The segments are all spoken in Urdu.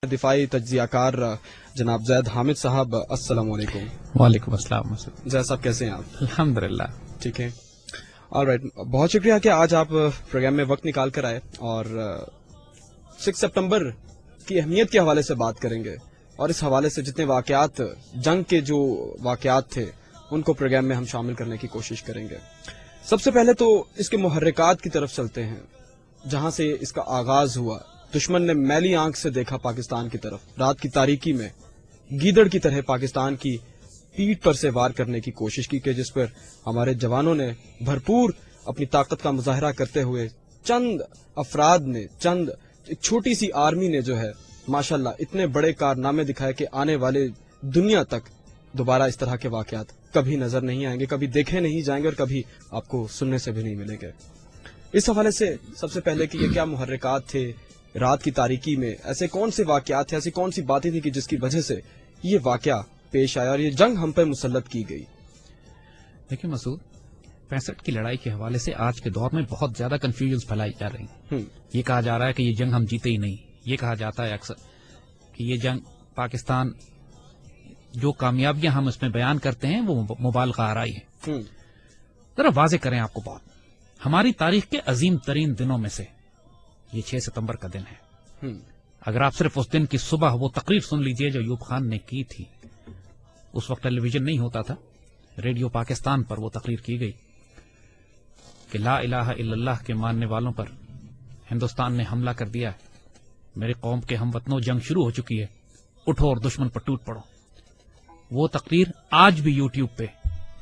دفاعی تجزیہ کار جناب زید حامد صاحب، السلام علیکم۔ وعلیکم السلام۔ زید صاحب کیسے ہیں آپ؟ الحمدللہ ٹھیک ہے، آل رائٹ، بہت شکریہ کہ آج آپ پروگرام میں وقت نکال کر آئے اور 6 سپٹمبر کی اہمیت کے حوالے سے بات کریں گے، اور اس حوالے سے جتنے واقعات، جنگ کے جو واقعات تھے ان کو پروگرام میں ہم شامل کرنے کی کوشش کریں گے۔ سب سے پہلے تو اس کے محرکات کی طرف چلتے ہیں، جہاں سے اس کا آغاز ہوا۔ دشمن نے میلی آنکھ سے دیکھا پاکستان کی طرف، رات کی تاریکی میں گیدڑ کی طرح پاکستان کی پیٹھ پر سے وار کرنے کی کوشش کی، کہ جس پر ہمارے جوانوں نے بھرپور اپنی طاقت کا مظاہرہ کرتے ہوئے چند افراد نے، ایک چھوٹی سی آرمی نے جو ہے ماشاءاللہ اتنے بڑے کارنامے دکھائے کہ آنے والے دنیا تک دوبارہ اس طرح کے واقعات کبھی نظر نہیں آئیں گے، کبھی دیکھے نہیں جائیں گے اور کبھی آپ کو سننے سے بھی نہیں ملیں گے۔ اس حوالے سے سب سے پہلے کہ یہ کیا محرکات تھے رات کی تاریکی میں، ایسے کون سے واقعات تھے، ایسی کون سی باتیں تھیں کہ جس کی وجہ سے یہ واقعہ پیش آیا اور یہ جنگ ہم پہ مسلط کی گئی؟ دیکھیں مسعود، 65 کی لڑائی کے حوالے سے آج کے دور میں بہت زیادہ کنفیوژن پھیلائی جا رہی ہیں۔ یہ کہا جا رہا ہے کہ یہ جنگ ہم جیتے ہی نہیں، یہ کہا جاتا ہے اکثر کہ یہ جنگ پاکستان، جو کامیابیاں ہم اس میں بیان کرتے ہیں وہ مبالغہ آرائی ہے۔ ذرا واضح کریں آپ کو بات، ہماری تاریخ کے عظیم ترین دنوں میں سے یہ 6 ستمبر کا دن ہے۔ اگر آپ صرف اس دن کی صبح وہ تقریر سن لیجئے جو ایوب خان نے کی تھی، اس وقت ٹیلی ویژن نہیں ہوتا تھا، ریڈیو پاکستان پر وہ تقریر کی گئی کہ لا الہ الا اللہ کے ماننے والوں پر ہندوستان نے حملہ کر دیا ہے، میرے قوم کے ہم وطنوں، جنگ شروع ہو چکی ہے، اٹھو اور دشمن پر ٹوٹ پڑو۔ وہ تقریر آج بھی یوٹیوب پہ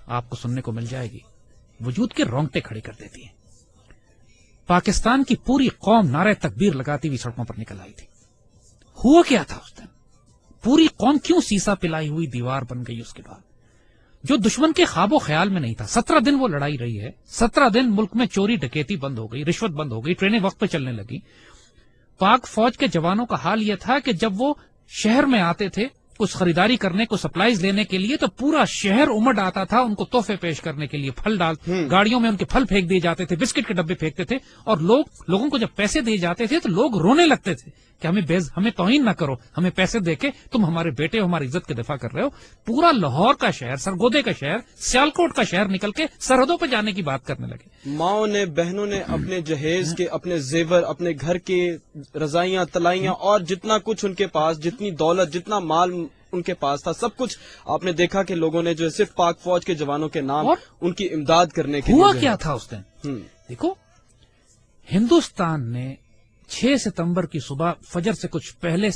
آپ کو سننے کو مل جائے گی، وجود کے رونگٹے کھڑے کر دیتی ہے۔ پاکستان کی پوری قوم نعرہ تکبیر لگاتی ہوئی سڑکوں پر نکل آئی تھی۔ ہوا کیا تھا اس دن؟ پوری قوم کیوں سیسا پلائی ہوئی دیوار بن گئی اس کے بعد؟ جو دشمن کے خواب و خیال میں نہیں تھا۔ 17 دن وہ لڑائی رہی ہے، 17 دن ملک میں چوری ڈکیتی بند ہو گئی، رشوت بند ہو گئی، ٹرینیں وقت پہ چلنے لگی۔ پاک فوج کے جوانوں کا حال یہ تھا کہ جب وہ شہر میں آتے تھے کچھ خریداری کرنے کو، سپلائیز لینے کے لیے، تو پورا شہر امڈ آتا تھا ان کو تحفے پیش کرنے کے لیے، پھل گاڑیوں میں ان کے پھل پھینک دیے جاتے تھے، بسکٹ کے ڈبے پھینکتے تھے، اور لوگوں کو جب پیسے دیے جاتے تھے تو لوگ رونے لگتے تھے کہ ہمیں توہین نہ کرو، ہمیں پیسے دے کے تم ہمارے بیٹے ہو، ہماری عزت کے دفاع کر رہے ہو۔ پورا لاہور کا شہر، سرگودے کا شہر، سیالکوٹ کا شہر نکل کے سرحدوں پہ جانے کی بات کرنے لگے۔ ماؤں نے، بہنوں نے اپنے جہیز کے، اپنے زیور، اپنے گھر کے رضائیاں تلائیاں اور جتنا کچھ ان کے پاس، جتنی دولت، جتنا مال ان کے پاس تھا، سب کچھ آپ نے دیکھا کہ لوگوں نے جو صرف پاک فوج کے جوانوں کے نام ان کی امداد کرنے کے لیے۔ ہوا کیا تھا اس دن؟ دیکھو، ہندوستان نے 6 ستمبر کی صبح فجر سے کچھ پہلے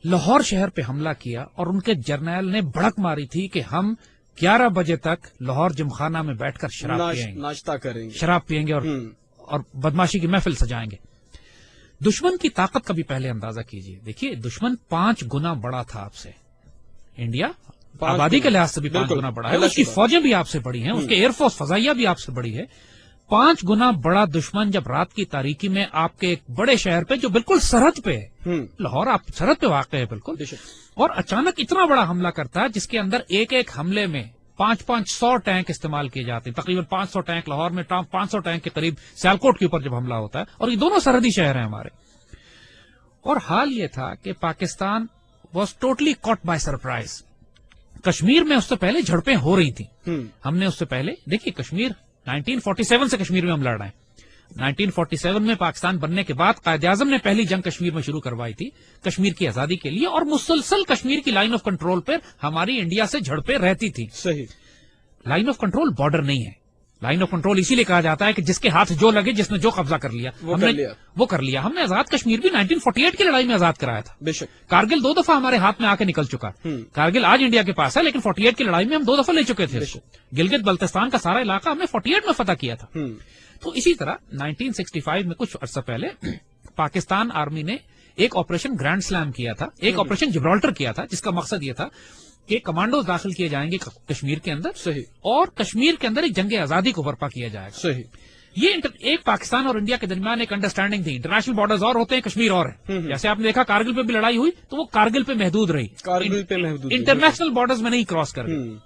لاہور شہر پہ حملہ کیا، اور ان کے جرنیل نے بھڑک ماری تھی کہ ہم 11 بجے تک لاہور جمخانہ میں بیٹھ کر شراب پیئیں گے، ناشتہ کریں گے، شراب پیئیں گے اور بدماشی کی محفل سجائیں گے۔ دشمن کی طاقت کا بھی پہلے اندازہ کیجئے۔ دیکھیے، دشمن 5 گنا بڑا تھا آپ سے۔ انڈیا آبادی کے لحاظ سے بھی 5 گنا بڑا ہے، اس کی فوجیں بھی آپ سے بڑی ہیں، اس کے ایئر فورس فضائیہ بھی آپ سے بڑی ہے۔ 5 گنا بڑا دشمن جب رات کی تاریکی میں آپ کے ایک بڑے شہر پہ، جو بالکل سرحد پہ ہے، لاہور آپ سرحد پہ واقع ہے بالکل، اور اچانک اتنا بڑا حملہ کرتا ہے جس کے اندر ایک حملے میں 500 ٹینک استعمال کیے جاتے ہیں، تقریباً 500 ٹینک لاہور میں، 500 ٹینک کے قریب سیالکوٹ کے اوپر جب حملہ ہوتا ہے، اور یہ دونوں سرحدی شہر ہیں ہمارے۔ اور حال یہ تھا کہ Pakistan was totally caught by surprise. Kashmir میں اس سے پہلے جھڑپیں ہو رہی تھیں، ہم نے اس سے پہلے دیکھیے، کشمیر 1947 سے کشمیر میں ہم لڑ رہے ہیں۔ 1947 میں پاکستان بننے کے بعد قائد اعظم نے پہلی جنگ کشمیر میں شروع کروائی تھی کشمیر کی آزادی کے لیے، اور مسلسل کشمیر کی لائن آف کنٹرول پر ہماری انڈیا سے جھڑپیں رہتی تھی۔ صحیح، لائن آف کنٹرول بارڈر نہیں ہے، لائن آف کنٹرول اسی لیے کہا جاتا ہے کہ جس کے ہاتھ جو لگے، جس نے جو قبضہ کر لیا وہ کر لیا۔ ہم نے آزاد کشمیر بھی 1948 کی لڑائی میں آزاد کرایا تھا، بے شک۔ کارگل 2 دفعہ ہمارے ہاتھ میں آ کے نکل چکا، کارگل آج انڈیا کے پاس ہے، لیکن 48 کی لڑائی میں ہم 2 دفعہ لے چکے تھے۔ گلگت بلتستان کا سارا علاقہ ہم نے 48 میں فتح کیا تھا۔ تو اسی طرح 1965 میں کچھ عرصہ پہلے پاکستان آرمی نے ایک آپریشن گرینڈ سلام کیا تھا، ایک آپریشن جبرالٹر کیا تھا، جس کا مقصد یہ تھا کہ کمانڈوز داخل کیے جائیں گے کشمیر کے اندر، صحیح، اور کشمیر کے اندر ایک جنگ آزادی کو برپا کیا جائے گا، صحیح۔ یہ ایک پاکستان اور انڈیا کے درمیان ایک انڈرسٹینڈنگ تھی۔ انٹرنیشنل بارڈرز اور ہوتے ہیں، کشمیر اور ہے، جیسے آپ نے دیکھا کارگل پہ بھی لڑائی ہوئی تو وہ کارگل پہ محدود رہی، انٹرنیشنل بارڈرز میں نہیں کراس کر گئی،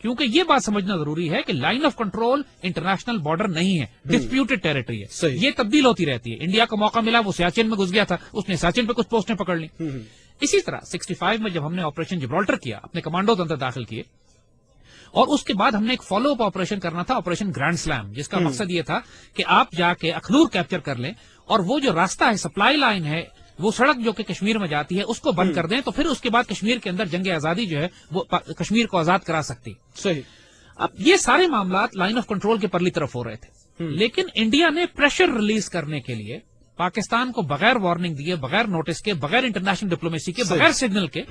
کیونکہ یہ بات سمجھنا ضروری ہے کہ line of control international border نہیں ہے، ڈسپیوٹڈ ٹیریٹری ہے، یہ تبدیل ہوتی رہتی ہے. انڈیا کو موقع ملا، وہ سیاچن میں گھس گیا تھا، اس نے سیاچن پہ کچھ پوسٹیں پکڑ لی. اسی طرح 65 میں جب ہم نے آپریشن جبرالٹر کیا، اپنے کمانڈوز اندر داخل کیے، اور اس کے بعد ہم نے ایک فالو اپ آپریشن کرنا تھا، آپریشن گرینڈ سلام، جس کا مقصد یہ تھا کہ آپ جا کے اخنور کیپچر کر لیں، اور وہ جو راستہ ہے، سپلائی لائن ہے، وہ سڑک جو کہ کشمیر میں جاتی ہے، اس کو بند کر دیں، تو پھر اس کے بعد کشمیر کے اندر جنگ آزادی جو ہے وہ کشمیر کو آزاد کرا سکتی. صحیح. اب یہ سارے معاملات لائن آف کنٹرول کے پرلی طرف ہو رہے تھے، لیکن انڈیا نے پریشر ریلیز کرنے کے لیے پاکستان کو بغیر وارننگ دیے، بغیر نوٹس کے، بغیر انٹرنیشنل ڈپلومیسی کے، بغیر سگنل کے،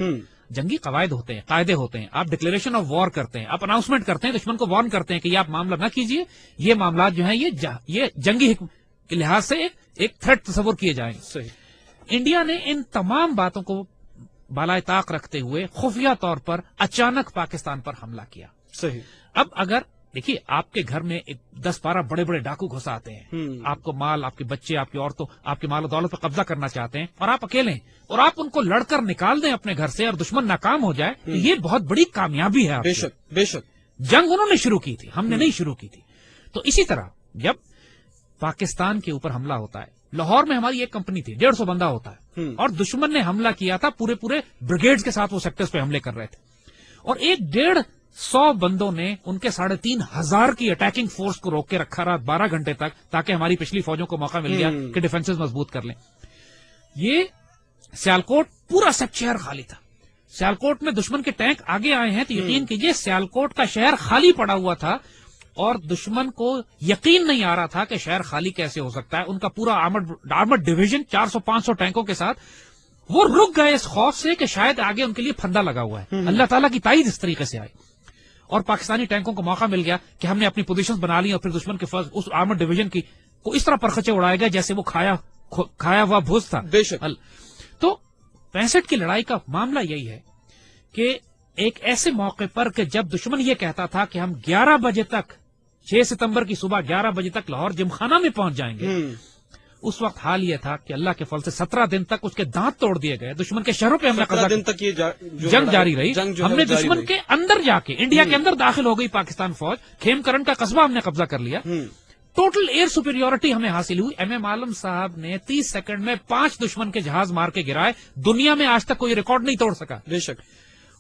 جنگی قواعد ہوتے ہیں، قاعدے ہوتے ہیں، آپ ڈکلیریشن آف وار کرتے ہیں، آپ اناؤنسمنٹ کرتے ہیں، دشمن کو وارن کرتے ہیں کہ یہ آپ معاملہ نہ کیجیے، یہ معاملات جو ہیں یہ جنگی حکم کے لحاظ سے ایک تھریٹ تصور کیے جائیں. صحیح. انڈیا نے ان تمام باتوں کو بالائے طاق رکھتے ہوئے خفیہ طور پر اچانک پاکستان پر حملہ کیا. صحیح. اب اگر دیکھیے آپ کے گھر میں 10-12 بڑے بڑے ڈاکو گھس آتے ہیں، آپ کو مال، آپ کے بچے، آپ کی عورتوں، آپ کے مال و دولت پر قبضہ کرنا چاہتے ہیں، اور آپ اکیلے ہیں، اور آپ ان کو لڑ کر نکال دیں اپنے گھر سے، اور دشمن ناکام ہو جائے، تو یہ بہت بڑی کامیابی ہے. بے شک بے شک. جنگ انہوں نے شروع کی تھی، ہم نے نہیں شروع کی تھی. تو اسی طرح جب پاکستان کے اوپر حملہ ہوتا ہے، لاہور میں ہماری ایک کمپنی تھی، 150 بندہ ہوتا ہے، اور دشمن نے حملہ کیا تھا، پورے بریگیڈز کے ساتھ وہ سیکٹرز پہ حملے کر رہے تھے، اور 150 بندوں نے ان کے 3,500 کی اٹیکنگ فورس کو روک کے رکھا رہا 12 گھنٹے تک، تاکہ ہماری پچھلی فوجوں کو موقع مل گیا کہ ڈیفنسز مضبوط کر لیں. یہ سیالکوٹ پورا شہر خالی تھا. سیالکوٹ میں دشمن کے ٹینک آگے آئے ہیں تو یقین کیجئے سیالکوٹ کا شہر خالی پڑا ہوا تھا، اور دشمن کو یقین نہیں آ رہا تھا کہ شہر خالی کیسے ہو سکتا ہے. ان کا پورا آرمڈ ڈویژن 400-500 ٹینکوں کے ساتھ وہ رک گئے اس خوف سے کہ شاید آگے ان کے لیے پھندا لگا ہوا ہے. اللہ تعالیٰ کی تائید اس طریقے سے آئی، اور پاکستانی ٹینکوں کو موقع مل گیا کہ ہم نے اپنی پوزیشنز بنا لی، اور پھر دشمن کے اس آرمڈ ڈویژن کی کو اس طرح پرخچے اڑائے گئے جیسے وہ کھایا ہوا بھوس تھا. بے شک. تو 65 کی لڑائی کا معاملہ یہی ہے کہ ایک ایسے موقع پر کہ جب دشمن یہ کہتا تھا کہ ہم 11 بجے تک، 6 ستمبر کی صبح 11 بجے تک لاہور جمخانہ میں پہنچ جائیں گے، اس وقت حال یہ تھا کہ اللہ کے فضل سے 17 دن تک اس کے دانت توڑ دیے گئے، دشمن کے شہروں پہ ہم نے 17 دن تک یہ جنگ جاری رہی. ہم نے دشمن کے اندر جا کے انڈیا کے اندر داخل ہو گئی پاکستان فوج، کھیم کرن کا قصبہ ہم نے قبضہ کر لیا، ٹوٹل ایئر سپیریورٹی ہمیں حاصل ہوئی. ایم عالم صاحب نے 30 سیکنڈ میں 5 دشمن کے جہاز مار کے گرائے، دنیا میں آج تک کوئی ریکارڈ نہیں توڑ سکا. بے شک.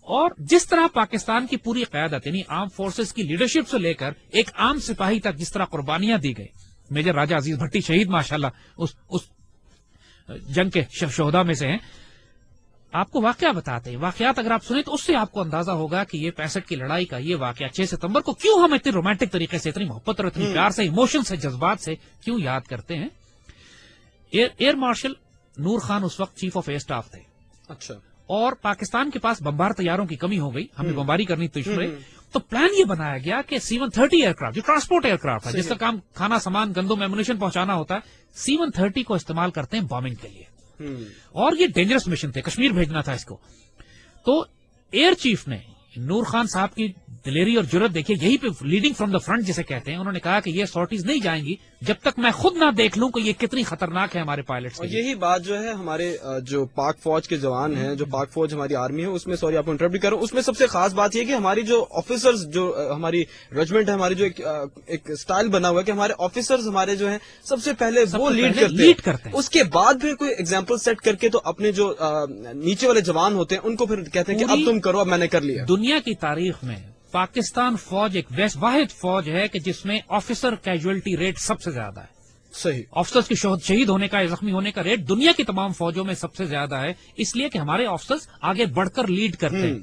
اور جس طرح پاکستان کی پوری قیادت یعنی عام فورسز کی لیڈرشپ سے لے کر ایک عام سپاہی تک جس طرح قربانیاں دی گئی، میجر راجہ عزیز بھٹی شہید ماشاءاللہ اس جنگ کے شہداء میں سے ہیں. آپ کو واقعہ بتاتے ہیں، واقعات اگر آپ سنیں تو اس سے آپ کو اندازہ ہوگا کہ یہ 65 کی لڑائی کا یہ واقعہ 6 ستمبر کو کیوں ہم اتنے رومانٹک طریقے سے، اتنی محبت اور اتنی پیار سے، ایموشن سے، جذبات سے کیوں یاد کرتے ہیں. ایئر مارشل نور خان اس وقت چیف آف ایئر اسٹاف تھے. اچھا. اور پاکستان کے پاس بمبار طیاروں کی کمی ہو گئی، ہمیں بمباری کرنی تھی، تو پلان یہ بنایا گیا کہ C-130 ایئر کرافٹ جو ٹرانسپورٹ ایئر کرافٹ ہے، جس کا کام کھانا سامان، گندم، ایمونیشن پہنچانا ہوتا ہے، C-130 کو استعمال کرتے ہیں بامبنگ کے لیے. اور یہ ڈینجرس مشن تھے، کشمیر بھیجنا تھا اس کو. تو ایئر چیف نے نور خان صاحب کی دلیری اور جرت دیکھیے، یہی پہ لیڈنگ فرام دا فرنٹ جسے کہتے ہیں، انہوں نے کہا کہ یہ سارٹیز نہیں جائیں گی جب تک میں خود نہ دیکھ لوں کہ یہ کتنی خطرناک ہے ہمارے پائلٹس کے لیے. یہی بات جو ہے ہمارے جو پاک فوج کے جوان ہیں، جو پاک فوج ہماری آرمی ہے، اس میں سوری آپ کو انٹرپٹ کر رہا ہوں، اس میں سب سے خاص بات یہ کہ ہماری جو آفیسرز، جو ہماری ریجمنٹ ہے، ہماری جو ایک اسٹائل بنا ہوا ہے کہ ہمارے آفیسرز ہمارے جو ہیں سب سے پہلے وہ لیڈ کرتے ہیں، اس کے بعد پھر کوئی ایگزامپل سیٹ کر کے تو اپنے جو نیچے والے جوان ہوتے ہیں ان کو پھر کہتے ہیں کہ اب تم کرو، اب میں نے کر لیا. دنیا کی تاریخ میں پاکستان فوج ایک واحد فوج ہے کہ جس میں آفیسر کیجویلٹی ریٹ سب سے زیادہ ہے. صحیح. آفیسرز کی شہید ہونے کا یا زخمی ہونے کا ریٹ دنیا کی تمام فوجوں میں سب سے زیادہ ہے، اس لیے کہ ہمارے آفیسرز آگے بڑھ کر لیڈ کرتے ہیں.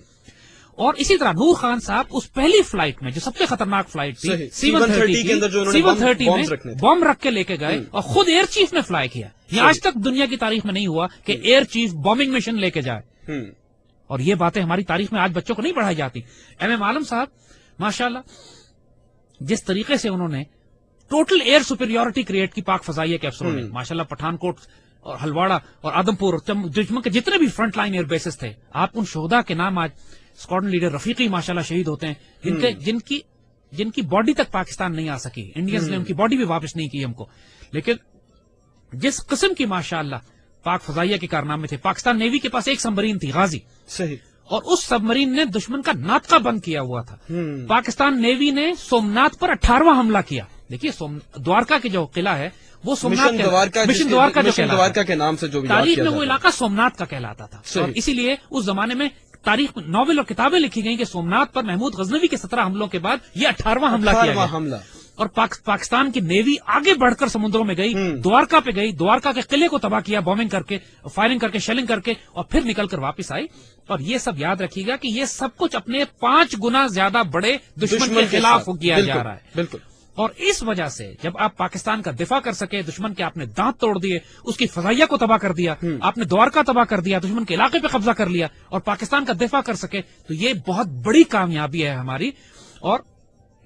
اور اسی طرح نور خان صاحب اس پہلی فلائٹ میں جو سب سے خطرناک فلائٹ تھی C-130 کے اندر جو C-130 میں بم رکھ کے لے کے گئے اور خود ایئر چیف نے فلائی کیا. یہ آج تک دنیا کی تاریخ میں نہیں ہوا کہ ایئر چیف بامبنگ مشن لے کے جائے. اور یہ باتیں ہماری تاریخ میں آج بچوں کو نہیں پڑھائی جاتی. ایم عالم صاحب ماشاءاللہ جس طریقے سے انہوں نے ٹوٹل ایئر سپیریورٹی کریٹ کی پاک فضائیہ کے افسروں نے، ماشاءاللہ پٹھان کوٹ اور ہلواڑہ اور آدم پور دشمن کے جتنے بھی فرنٹ لائن ایئر بیسز تھے، آپ ان شہداء کے نام، آج اسکواڈرن لیڈر رفیقی ماشاءاللہ شہید ہوتے ہیں، جن کی باڈی تک پاکستان نہیں آ سکی، انڈینز نے ان کی باڈی بھی واپس نہیں کی ہم کو. لیکن جس قسم کی ماشاءاللہ پاک فضائیہ کے کارنامے تھے، پاکستان نیوی کے پاس ایک سمبرین تھی غازی. صحیح. اور اس سب مرین نے دشمن کا ناطقہ بند کیا ہوا تھا. پاکستان نیوی نے سومنات پر 18واں حملہ کیا. دیکھیے دوارکا کے جو قلعہ ہے وہ سومنات مشن دوارکا کے نام سے جو تاریخ میں وہ علاقہ سومنات کا کہلاتا تھا. اور اسی لیے اس زمانے میں تاریخ ناول اور کتابیں لکھی گئیں کہ سومنات پر محمود غزنوی کے 17 حملوں کے بعد یہ 18واں حملہ کیا گیا. اور پاکستان کی نیوی آگے بڑھ کر سمندروں میں گئی, دوارکا پہ گئی, دوارکا کے قلعے کو تباہ کیا بومبنگ کر کے, فائرنگ کر کے, شیلنگ کر کے, اور پھر نکل کر واپس آئی. اور یہ سب یاد رکھیے گا کہ یہ سب کچھ اپنے 5 گنا زیادہ بڑے دشمن کے خلاف کیا جا رہا ہے. بالکل. اور اس وجہ سے جب آپ پاکستان کا دفاع کر سکے, دشمن کے آپ نے دانت توڑ دیے, اس کی فضائیہ کو تباہ کر دیا, آپ نے دوارکا تباہ کر دیا, دشمن کے علاقے پہ قبضہ کر لیا, اور پاکستان کا دفاع کر سکے, تو یہ بہت بڑی کامیابی ہے ہماری. اور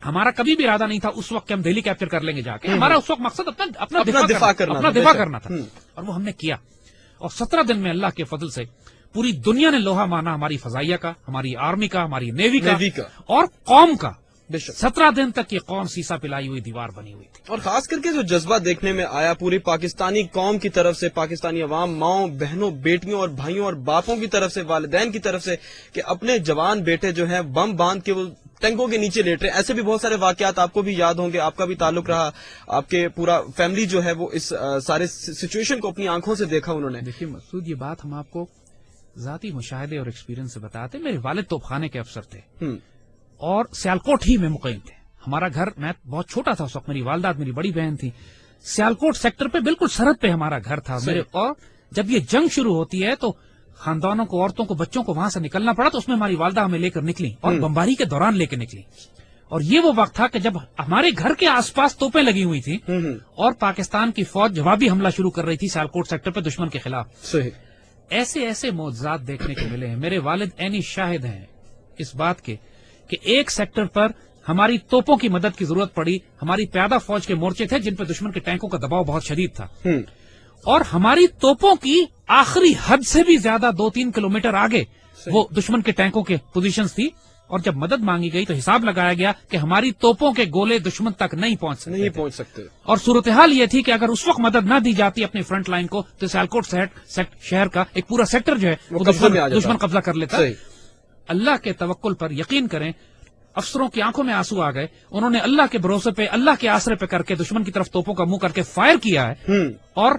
ہمارا کبھی بھی ارادہ نہیں تھا اس وقت کہ ہم دہلی کیپچر کر لیں گے جا کے. ہمارا اس وقت مقصد اپنا دفاع کرنا تھا, اور وہ ہم نے کیا. اور 17 دن میں اللہ کے فضل سے پوری دنیا نے لوہا مانا ہماری فضائیہ کا, ہماری آرمی کا, ہماری نیوی کا اور قوم کا. 17 دن تک یہ قوم سیسا پلائی ہوئی دیوار بنی ہوئی تھی. اور خاص کر کے جو جذبہ دیکھنے میں آیا پوری پاکستانی قوم کی طرف سے, پاکستانی عوام, ماؤں, بہنوں, بیٹیوں اور بھائیوں اور باپوں کی طرف سے, والدین کی طرف سے, کہ اپنے جوان بیٹے جو ہیں بم باندھ کے وہ ٹینکوں کے نیچے لیٹ رہے. ایسے بھی بہت سارے واقعات آپ کو بھی یاد ہوں گے, آپ کا بھی تعلق رہا, آپ کے پورا فیملی جو ہے وہ اس سارے سچویشن کو اپنی آنکھوں سے دیکھا انہوں نے. دیکھیے مسعود, یہ بات ہم آپ کو ذاتی مشاہدے اور ایکسپیرینس سے بتاتے. میرے والد توپ خانے کے افسر تھے اور سیالکوٹ ہی میں مقیم تھے. ہمارا گھر, میں بہت چھوٹا تھا اس وقت, میری والدہ میری بڑی بہن تھی. سیالکوٹ سیکٹر پہ بالکل سرحد پہ ہمارا گھر تھا میرے. اور جب یہ جنگ شروع ہوتی ہے تو خاندانوں کو, عورتوں کو, بچوں کو وہاں سے نکلنا پڑا, تو اس میں ہماری والدہ ہمیں لے کر نکلی اور بمباری کے دوران لے کے نکلی. اور یہ وہ وقت تھا کہ جب ہمارے گھر کے آس پاس توپیں لگی ہوئی تھی اور پاکستان کی فوج جوابی حملہ شروع کر رہی تھی سیالکوٹ سیکٹر پہ دشمن کے خلاف. ایسے ایسے معجزات دیکھنے کو ملے ہیں. میرے والد عینی شاہد ہیں اس بات کے کہ ایک سیکٹر پر ہماری توپوں کی مدد کی ضرورت پڑی. ہماری پیادہ فوج کے مورچے تھے جن پہ دشمن کے ٹینکوں کا دباؤ بہت شدید تھا, اور ہماری توپوں کی آخری حد سے بھی زیادہ 2-3 کلومیٹر آگے وہ دشمن کے ٹینکوں کے پوزیشنز تھی. اور جب مدد مانگی گئی تو حساب لگایا گیا کہ ہماری توپوں کے گولے دشمن تک نہیں پہنچ سکتے. اور صورتحال یہ تھی کہ اگر اس وقت مدد نہ دی جاتی اپنی فرنٹ لائن کو, تو سیالکوٹ شہر کا ایک پورا سیکٹر جو ہے وہ دشمن قبضہ کر لیتا. اللہ کے توکل پر یقین کریں, افسروں کی آنکھوں میں آنسو آ گئے. انہوں نے اللہ کے بھروسے پہ, اللہ کے آسرے پہ کر کے دشمن کی طرف توپوں کا منہ کر کے فائر کیا ہے. اور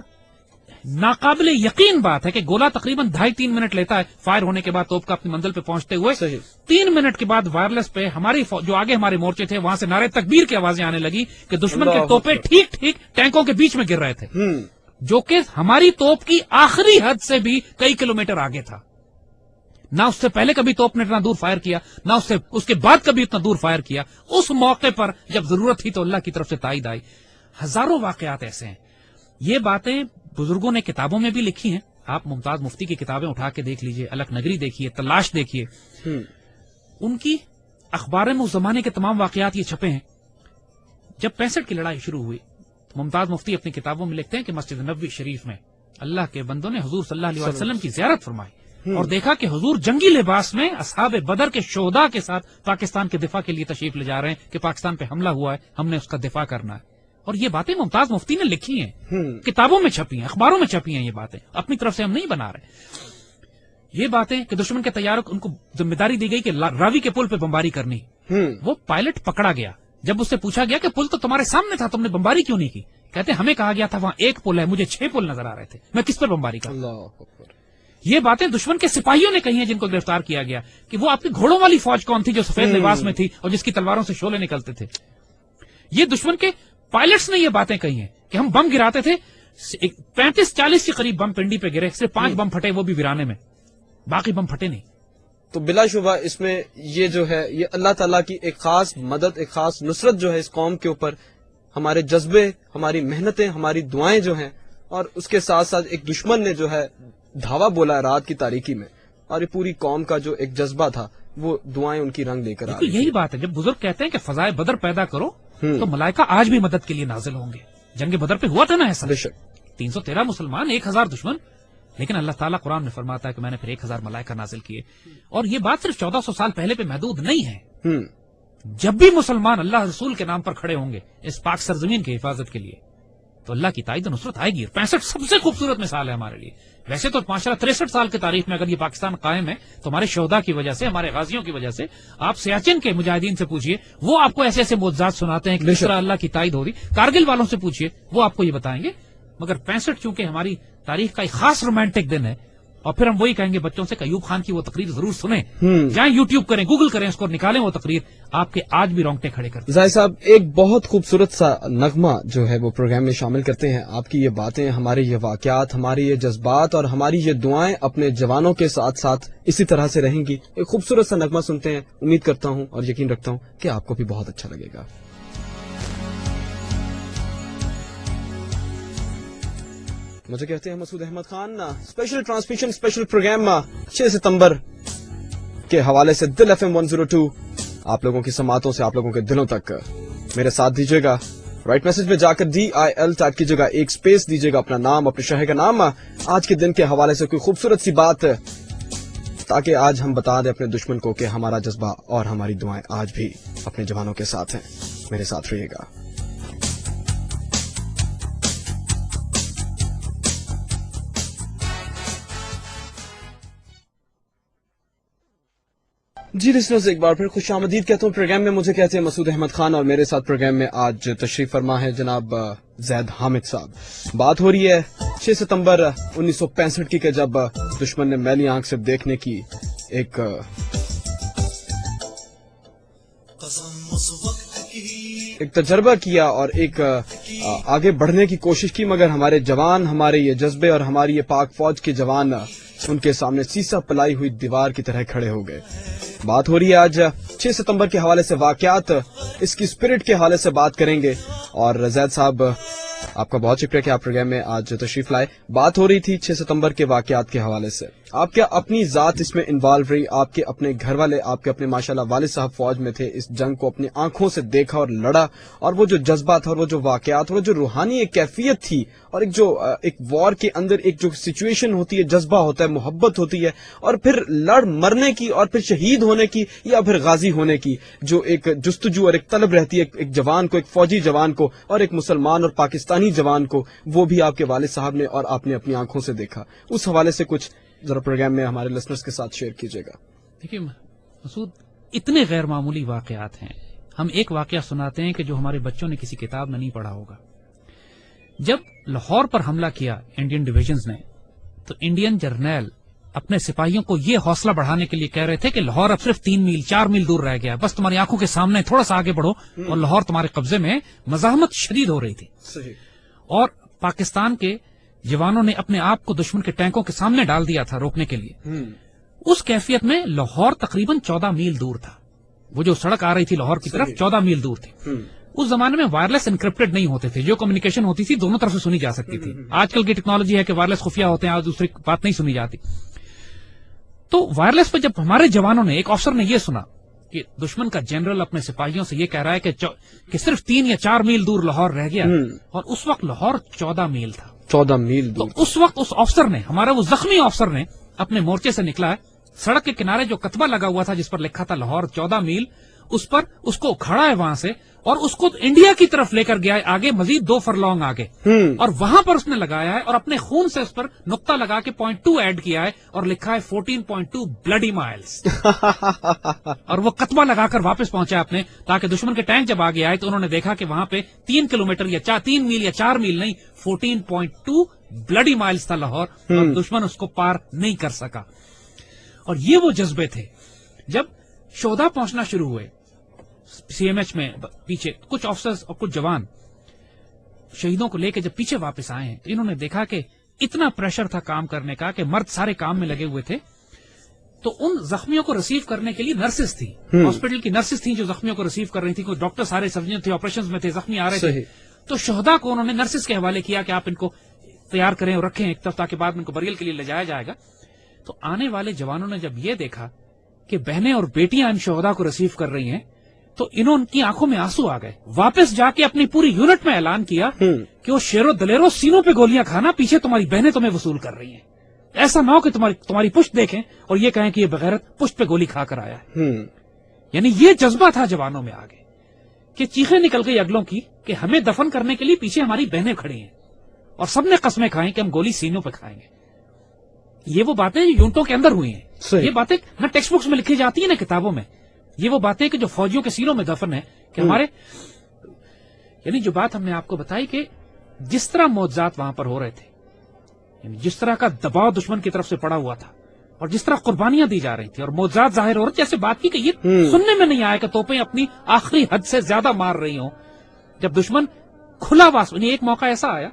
ناقابل یقین بات ہے کہ گولا تقریباً 2.5-3 منٹ لیتا ہے فائر ہونے کے بعد توپ کا اپنی منزل پہ پہنچتے ہوئے. 3 منٹ کے بعد وائرلیس پہ ہماری جو آگے ہمارے مورچے تھے وہاں سے نعرے تکبیر کی آوازیں آنے لگی کہ دشمن کے توپیں ٹھیک ٹھیک ٹینکوں کے بیچ میں گر رہے تھے, جو کہ ہماری توپ کی آخری حد سے بھی کئی کلومیٹر آگے تھا. نہ اس سے پہلے کبھی توپ نے اتنا دور فائر کیا, نہ اس کے بعد کبھی اتنا دور فائر کیا. اس موقع پر جب ضرورت تھی تو اللہ کی طرف سے تائید آئی. ہزاروں واقعات ایسے ہیں. یہ باتیں بزرگوں نے کتابوں میں بھی لکھی ہیں. آپ ممتاز مفتی کی کتابیں اٹھا کے دیکھ لیجئے, الک نگری دیکھیے, تلاش دیکھیے, ان کی اخبار میں اس زمانے کے تمام واقعات یہ چھپے ہیں. جب 65 کی لڑائی شروع ہوئی تو ممتاز مفتی اپنی کتابوں میں لکھتے ہیں کہ مسجد نبوی شریف میں اللہ کے بندوں نے حضور صلی اللہ علیہ وسلم کی زیارت فرمائی اور دیکھا کہ حضور جنگی لباس میں اصحاب بدر کے شہداء کے ساتھ پاکستان کے دفاع کے لیے تشریف لے جا رہے ہیں کہ پاکستان پہ حملہ ہوا ہے, ہم نے اس کا دفاع کرنا ہے. اور یہ باتیں ممتاز مفتی نے لکھی ہیں, کتابوں میں چھپی ہیں, اخباروں میں چھپی ہیں. یہ باتیں اپنی طرف سے ہم نہیں بنا رہے. یہ باتیں کہ دشمن کے طیاروں کو ان کو ذمہ داری دی گئی کہ راوی کے پل پہ بمباری کرنی. وہ پائلٹ پکڑا گیا. جب اس سے پوچھا گیا کہ پل تو تمہارے سامنے تھا, تم نے بمباری کیوں نہیں کی؟ کہتے ہمیں کہا گیا تھا وہاں ایک پل ہے, مجھے 6 پل نظر آ رہے تھے, میں کس پر بمباری کروں؟ یہ باتیں دشمن کے سپاہیوں نے کہی ہیں جن کو گرفتار کیا گیا کہ وہ آپ کی گھوڑوں والی فوج کون تھی جو سفید لباس میں تھی اور جس کی تلواروں سے شعلے نکلتے تھے. یہ دشمن کے پائلٹس نے یہ باتیں کہی ہیں کہ ہم بم گراتے تھے, 35-40 کے قریب بم پنڈی پہ گرے, صرف 5 بم پھٹے, وہ بھی ویرانے میں, باقی بم پھٹے نہیں. تو بلا شبہ اس میں یہ جو ہے یہ اللہ تعالیٰ کی ایک خاص مدد, ایک خاص نصرت جو ہے اس قوم کے اوپر, ہمارے جذبے, ہماری محنتیں, ہماری دعائیں جو ہیں, اور اس کے ساتھ ساتھ ایک دشمن نے جو ہے دھاوا بولا ہے رات کی تاریکی میں, اور یہ پوری قوم کا جو ایک جذبہ تھا وہ دعائیں ان کی رنگ لے کر آ رہی. یہی بات ہے جب بزرگ کہتے ہیں کہ فضائے بدر پیدا کرو تو ملائکہ آج بھی مدد کے لیے نازل ہوں گے. جنگ بدر پہ ہوا تھا نا ایسا, 313 مسلمان, 1000 دشمن, لیکن اللہ تعالیٰ قرآن میں فرماتا ہے کہ میں نے پھر 1000 ملائکہ نازل کیے. اور یہ بات صرف 1400 سال پہلے پہ محدود نہیں ہے. جب بھی مسلمان اللہ رسول کے نام پر کھڑے ہوں گے اس پاک سرزمین کی حفاظت کے لیے, تو اللہ کی تائید و نصرت آئے گی. 65 سب سے خوبصورت مثال ہے ہمارے لیے. ویسے تو ماشاءاللہ 63 سال کی تاریخ میں اگر یہ پاکستان قائم ہے تو ہمارے شہداء کی وجہ سے, ہمارے غازیوں کی وجہ سے. آپ سیاچن کے مجاہدین سے پوچھئے, وہ آپ کو ایسے ایسے معجزات سناتے ہیں کہ کس طرح اللہ کی تائید ہو رہی. کارگل والوں سے پوچھئے, وہ آپ کو یہ بتائیں گے. مگر 65 چونکہ ہماری تاریخ کا ایک خاص رومانٹک دن ہے, اور پھر ہم وہی کہیں گے بچوں سے کہ ایوب خان کی وہ تقریر ضرور سنیں, جائیں یوٹیوب کریں, گوگل کریں, اس کو نکالیں وہ تقریر, آپ کے آج بھی رونگٹے کھڑے کرتے ہیں. زاہد صاحب, ایک بہت خوبصورت سا نغمہ جو ہے وہ پروگرام میں شامل کرتے ہیں. آپ کی یہ باتیں, ہمارے یہ واقعات, ہمارے یہ جذبات اور ہماری یہ دعائیں اپنے جوانوں کے ساتھ ساتھ اسی طرح سے رہیں گی. ایک خوبصورت سا نغمہ سنتے ہیں. امید کرتا ہوں اور یقین رکھتا ہوں کہ آپ کو بھی بہت اچھا لگے گا. مجھے کہتے ہیں Masood Ahmed Khan. Special transmission, special program 6 ستمبر کے حوالے سے دل FM 102 آپ لوگوں کی سماعتوں سے آپ لوگوں کے دلوں تک میرے ساتھ دیجیے گا. رائٹ میسج میں جا کر DIL ٹائپ کیجیے گا, ایک سپیس دیجیے گا, اپنا نام, اپنے شہر کا نام, آج کے دن کے حوالے سے کوئی خوبصورت سی بات, تاکہ آج ہم بتا دیں اپنے دشمن کو کہ ہمارا جذبہ اور ہماری دعائیں آج بھی اپنے جوانوں کے ساتھ ہیں. میرے ساتھ رہیے گا. جی لسنرز, ایک بار پھر خوش آمدید کہتا ہوں پروگرام میں. مجھے کہتے ہیں مسعود احمد خان, اور میرے ساتھ پروگرام میں آج تشریف فرما ہے جناب زید حامد صاحب. بات ہو رہی ہے 6 ستمبر 1965 کی, کہ جب دشمن نے میلی آنکھ سے دیکھنے کی ایک تجربہ کیا اور ایک آگے بڑھنے کی کوشش کی, مگر ہمارے جوان, ہمارے یہ جذبے اور ہماری یہ پاک فوج کے جوان ان کے سامنے سیسا پلائی ہوئی دیوار کی طرح کھڑے ہو گئے. بات ہو رہی ہے آج 6 ستمبر کے حوالے سے واقعات, اس کی اسپرٹ کے حوالے سے بات کریں گے. اور زید صاحب, آپ کا بہت شکریہ کہ آپ پروگرام میں آج تشریف لائے. بات ہو رہی تھی 6 ستمبر کے واقعات کے حوالے سے. آپ کیا اپنی ذات اس میں انوالو رہی؟ آپ کے اپنے گھر والے, آپ کے اپنے ماشاءاللہ والد صاحب فوج میں تھے, اس جنگ کو اپنی آنکھوں سے دیکھا اور لڑا, اور وہ جو جذبہ تھا اور وہ جو واقعات, وہ جو روحانی ایک کیفیت تھی, اور ایک جو ایک وار کے اندر ایک جو سچویشن ہوتی ہے, جذبہ ہوتا ہے, محبت ہوتی ہے, اور پھر لڑ مرنے کی, اور پھر شہید ہونے کی, یا پھر غازی ہونے کی جو ایک جستجو اور ایک طلب رہتی ہے ایک جوان کو, ایک فوجی جوان کو, اور ایک مسلمان اور پاکستانی جوان کو, وہ بھی آپ کے والد صاحب نے اور آپ نے اپنی آنکھوں سے دیکھا. اس حوالے سے کچھ ذرا پروگرام میں ہمارے لسنرز کے ساتھ شیئر کیجیے گا. دیکھیے مسعود, اتنے غیر معمولی واقعات ہیں. ہم ایک واقعہ سناتے ہیں کہ جو ہمارے بچوں نے کسی کتاب میں نہیں پڑھا ہوگا. جب لاہور پر حملہ کیا انڈین ڈویژنز نے, تو انڈین جرنیل اپنے سپاہیوں کو یہ حوصلہ بڑھانے کے لیے کہہ رہے تھے کہ لاہور اب صرف 3 میل 4 میل دور رہ گیا, بس تمہاری آنکھوں کے سامنے تھوڑا سا آگے بڑھو اور لاہور تمہارے قبضے میں. مزاحمت شدید ہو رہی تھی, اور پاکستان کے جوانوں نے اپنے آپ کو دشمن کے ٹینکوں کے سامنے ڈال دیا تھا روکنے کے لیے. اس کیفیت میں لاہور تقریباً 14 میل دور تھا. وہ جو سڑک آ رہی تھی لاہور کی طرف 14 میل دور تھی. اس زمانے میں وائرلیس انکرپٹڈ نہیں ہوتے تھے, جو کمیونیکیشن ہوتی تھی دونوں طرف سے سنی جا سکتی تھی. آج کل کی ٹیکنالوجی ہے کہ وائرلیس خفیہ ہوتے ہیں, آج دوسری بات نہیں سنی جاتی. تو وائرلیس پہ جب ہمارے جوانوں نے, ایک افسر نے یہ سنا کہ دشمن کا جنرل اپنے سپاہیوں سے یہ کہہ رہا ہے کہ صرف 3 یا 4 میل دور لاہور رہ گیا, اور اس وقت لاہور 14 میل تھا. 14 میل دور. تو اس وقت اس افسر نے, ہمارا وہ زخمی افسر نے, اپنے مورچے سے نکلا ہے, سڑک کے کنارے جو کتبہ لگا ہوا تھا جس پر لکھا تھا لاہور 14 میل, اس پر اس کو اکھاڑا ہے وہاں سے, اور اس کو انڈیا کی طرف لے کر گیا ہے آگے, مزید 2 فرلانگ آگے, اور وہاں پر اس نے لگایا ہے, اور اپنے خون سے اس پر نقطہ لگا کے 0.2 ایڈ کیا ہے, اور لکھا ہے 14.2 بلڈی مائلز. اور وہ کتبہ لگا کر واپس پہنچا اپنے, تاکہ دشمن کے ٹینک جب آگے آئے تو انہوں نے دیکھا کہ وہاں پہ 3 کلومیٹر یا 3 میل یا 4 میل نہیں, 14.2 بلڈی مائلز تھا لاہور, اور دشمن اس کو پار نہیں کر سکا. اور یہ وہ جذبے تھے. جب شہداء پہنچنا شروع ہوئے CMH میں, پیچھے کچھ افسرز اور کچھ جوان شہیدوں کو لے کے جب پیچھے واپس آئے ہیں, تو انہوں نے دیکھا کہ اتنا پریشر تھا کام کرنے کا کہ مرد سارے کام میں لگے ہوئے تھے. تو ان زخمیوں کو ریسیو کرنے کے لیے نرسز تھی, ہاسپٹل کی نرسز تھیں جو زخمیوں کو ریسیو کر رہی تھی. کوئی ڈاکٹر سارے سرجن تھے, آپریشن میں تھے, زخمی آ رہے تھے. تو شہداء کو انہوں نے نرسز کے حوالے کیا کہ آپ ان کو تیار کریں اور رکھیں ایک طرف, تاکہ بعد میں ان کو بریل کے لیے لے جایا جائے گا. تو آنے والے جوانوں نے جب یہ دیکھا کہ بہنیں اور بیٹیاں ان شہداء کو ریسیو کر رہی ہیں, تو انہوں کی آنکھوں میں آنسو آ گئے. واپس جا کے اپنی پوری یونٹ میں اعلان کیا کہ وہ شیرو دلیرو, سینوں پہ گولیاں کھانا, پیچھے تمہاری بہنیں تمہیں وصول کر رہی ہیں. ایسا نہ ہو کہ تمہاری پشت دیکھیں اور یہ کہیں کہ یہ بغیرت پشت پہ گولی کھا کر آیا ہے. یعنی یہ جذبہ تھا جوانوں میں آگے, کہ چیخیں نکل گئی اگلوں کی کہ ہمیں دفن کرنے کے لیے پیچھے ہماری بہنیں کھڑی ہیں. اور سب نے قسمیں کھائیں کہ ہم گولی سینوں پہ کھائیں گے. یہ وہ باتیں جو یونٹوں کے اندر ہوئی ہیں. یہ باتیں نہ ٹیکسٹ بکس میں لکھی جاتی ہیں نہ کتابوں میں. یہ وہ باتیں کہ جو فوجیوں کے سینوں میں دفن ہے کہ ہمارے یعنی جو بات ہم نے آپ کو بتائی کہ جس طرح معجزات وہاں پر ہو رہے تھے, یعنی جس طرح کا دباؤ دشمن کی طرف سے پڑا ہوا تھا اور جس طرح قربانیاں دی جا رہی تھی اور معجزات ظاہر ہو رہے تھے, جیسے بات کی کہ یہ سننے میں نہیں آیا کہ توپیں اپنی آخری حد سے زیادہ مار رہی ہوں. جب دشمن کھلا یعنی ایک موقع ایسا آیا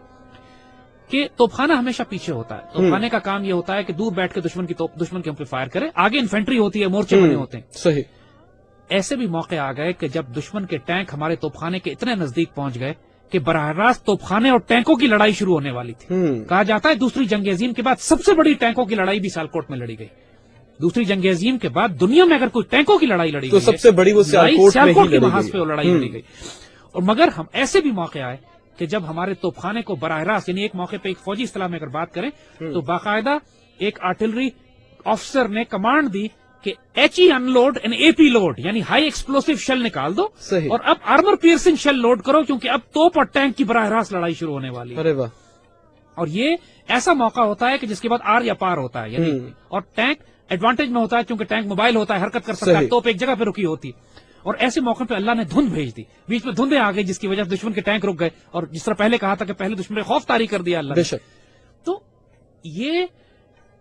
کہ توپخانہ ہمیشہ پیچھے ہوتا ہے. توپخانے کا کام یہ ہوتا ہے کہ دور بیٹھ کے دشمن کے ہم پہ فائر کرے, آگے انفینٹری ہوتی ہے, مورچے بنے ہوتے ہیں. صحیح. ایسے بھی موقع آ گئے کہ جب دشمن کے ٹینک ہمارے توپخانے کے اتنے نزدیک پہنچ گئے کہ براہ راست توپخانے اور ٹینکوں کی لڑائی شروع ہونے والی تھی. کہا جاتا ہے دوسری جنگ عظیم کے بعد سب سے بڑی ٹینکوں کی لڑائی بھی سیالکوٹ میں لڑی گئی. دوسری جنگ عظیم کے بعد دنیا میں اگر کوئی ٹینکوں کی لڑائی لڑی تو گئی سب سے بڑی وہ سیالکوٹ کے محاذ پہ وہ لڑائی لڑی گئی. اور مگر ہم ایسے بھی موقع آئے کہ جب ہمارے توپخانے کو براہ راست یعنی ایک موقع پہ ایک فوجی اصطلاح میں اگر بات کریں تو باقاعدہ ایک آرٹلری آفیسر نے کمانڈ دی کہ HE unload and AP load یعنی ہائی ایکسپلوسو شیل نکال دو اور اب آرمر پیئرسنگ شیل لوڈ کرو کیونکہ اب توپ اور ٹینک کی براہ راست لڑائی شروع ہونے والی ہے. ارے واہ. اور یہ ایسا موقع ہوتا ہے کہ جس کے بعد آر یا پار ہوتا ہے یعنی اور ٹینک ایڈوانٹیج میں ہوتا ہے کیونکہ ٹینک موبائل ہوتا ہے, حرکت کر سکتا ہے, توپ ایک جگہ پہ رکی ہوتی ہے. اور ایسے موقع پہ اللہ نے دھند بھیج دی, بیچ میں دھندیں آ گئی جس کی وجہ سے دشمن کے ٹینک رک گئے. اور جس طرح پہلے کہا تھا کہ پہلے دشمن کو خوف طاری کر دیا اللہ نے. تو یہ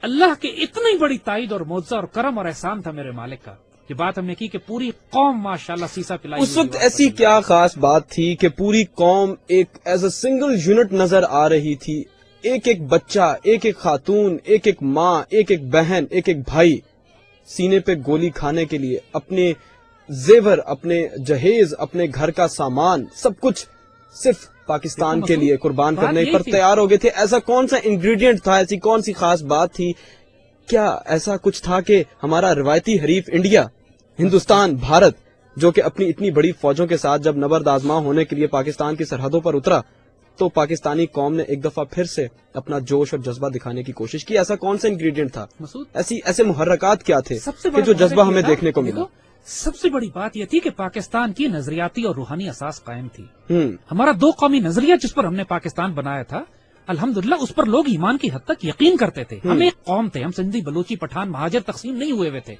اللہ کے اتنی بڑی تائید اور معجزہ اور کرم اور احسان تھا میرے مالک کا. یہ بات ہم نے کی کہ پوری قوم ماشاءاللہ سیسا پلائی. اس وقت ایسی کیا خاص بات تھی کہ پوری قوم ایک ایز اے سنگل یونٹ نظر آ رہی تھی. ایک ایک بچہ, ایک ایک خاتون, ایک ایک ماں, ایک ایک بہن, ایک ایک بھائی سینے پہ گولی کھانے کے لیے اپنے زیور, اپنے جہیز, اپنے گھر کا سامان سب کچھ صرف پاکستان کے لیے قربان کرنے پر تیار ہو گئے تھے. ایسا کون سا انگریڈینٹ تھا, ایسی کون سی خاص بات تھی, کیا ایسا کچھ تھا کہ ہمارا روایتی حریف انڈیا, ہندوستان, بھارت جو کہ اپنی اتنی بڑی فوجوں کے ساتھ جب نبرد آزما ہونے کے لیے پاکستان کی سرحدوں پر اترا تو پاکستانی قوم نے ایک دفعہ پھر سے اپنا جوش اور جذبہ دکھانے کی کوشش کی. ایسا کون سا انگریڈینٹ تھا, ایسے محرکات کیا تھے کہ جو جذبہ ہمیں دیکھنے کو ملا؟ سب سے بڑی بات یہ تھی کہ پاکستان کی نظریاتی اور روحانی اساس قائم تھی. ہمارا 2 قومی نظریہ جس پر ہم نے پاکستان بنایا تھا الحمدللہ اس پر لوگ ایمان کی حد تک یقین کرتے تھے. ہم ایک قوم تھے, ہم سندھی, بلوچی, پٹھان, مہاجر تقسیم نہیں ہوئے تھے.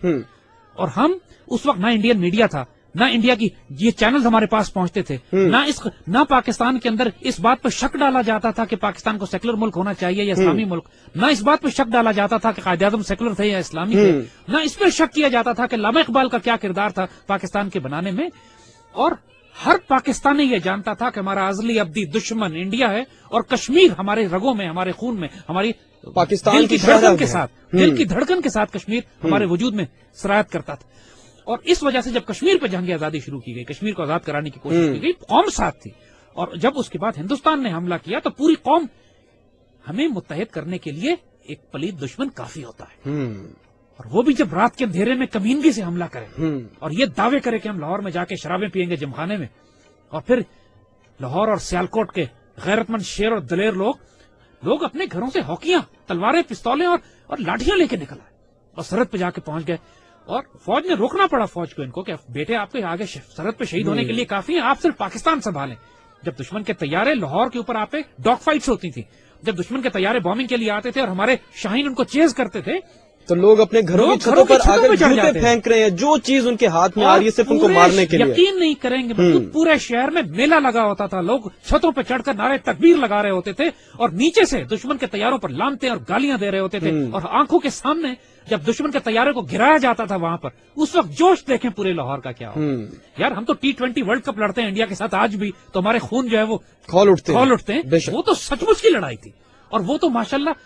اور ہم اس وقت نہ انڈین میڈیا تھا, نہ انڈیا کی یہ چینلز ہمارے پاس پہنچتے تھے, نہ پاکستان کے اندر اس بات پہ شک ڈالا جاتا تھا کہ پاکستان کو سیکولر ملک ہونا چاہیے یا اسلامی ملک, نہ اس بات پہ شک ڈالا جاتا تھا کہ قائد اعظم سیکولر تھے یا اسلامی تھے, نہ اس پہ شک کیا جاتا تھا کہ علامہ اقبال کا کیا کردار تھا پاکستان کے بنانے میں. اور ہر پاکستانی یہ جانتا تھا کہ ہمارا ازلی ابدی دشمن انڈیا ہے اور کشمیر ہمارے رگوں میں, ہمارے خون میں, ہماری پاکستان کی دھڑکن کے ساتھ, دل کی دھڑکن کے ساتھ کشمیر ہمارے وجود میں سرایت کرتا تھا. اور اس وجہ سے جب کشمیر پہ جنگ آزادی شروع کی گئی, کشمیر کو آزاد کرانے کی کوشش کی گئی, قوم ساتھ تھی. اور جب اس کے بعد ہندوستان نے حملہ کیا تو پوری قوم, ہمیں متحد کرنے کے لیے ایک پلید دشمن کافی ہوتا ہے. اور وہ بھی جب رات کے اندھیرے میں کمینگی سے حملہ کرے اور یہ دعوے کرے کہ ہم لاہور میں جا کے شرابیں پیئیں گے جمخانے میں, اور پھر لاہور اور سیالکوٹ کے غیرت مند شیر اور دلیر لوگ اپنے گھروں سے ہاکیاں, تلواریں, پستولیں اور لاٹھیاں لے کے نکل آئے اور سرحد پہ جا کے پہنچ گئے. اور فوج نے روکنا پڑا فوج کو ان کو کہ بیٹے آپ کے آگے سرحد پہ شہید ہونے کے لیے کافی ہیں, آپ صرف پاکستان سنبھالیں. جب دشمن کے طیارے لاہور کے اوپر آتے, ڈاگ فائٹس ہوتی تھی, جب دشمن کے طیارے بومبنگ کے لیے آتے تھے اور ہمارے شاہین ان کو چیز کرتے تھے تو لوگ اپنے گھروں کی چھتوں پر آ کر جوتے پھینک رہے ہیں, جو چیز ان کے ہاتھ میں آ رہی ہے صرف ان کو مارنے کے لیے. یقین نہیں کریں گے, پورے شہر میں میلہ لگا ہوتا تھا, لوگ چھتوں پہ چڑھ کر نعرے تکبیر لگا رہے ہوتے تھے اور نیچے سے دشمن کے طیاروں پر لانتے اور گالیاں دے رہے ہوتے تھے. اور آنکھوں کے سامنے جب دشمن کے طیارے کو گرایا جاتا تھا وہاں پر, اس وقت جوش دیکھیں پورے لاہور کا کیا ہو. یار ہم تو T20 ورلڈ کپ لڑتے ہیں انڈیا کے ساتھ آج بھی, تو ہمارے خون جو ہے وہ کھول اٹھتے ہیں. وہ تو سچ مچ کی لڑائی تھی, اور وہ تو ماشاءاللہ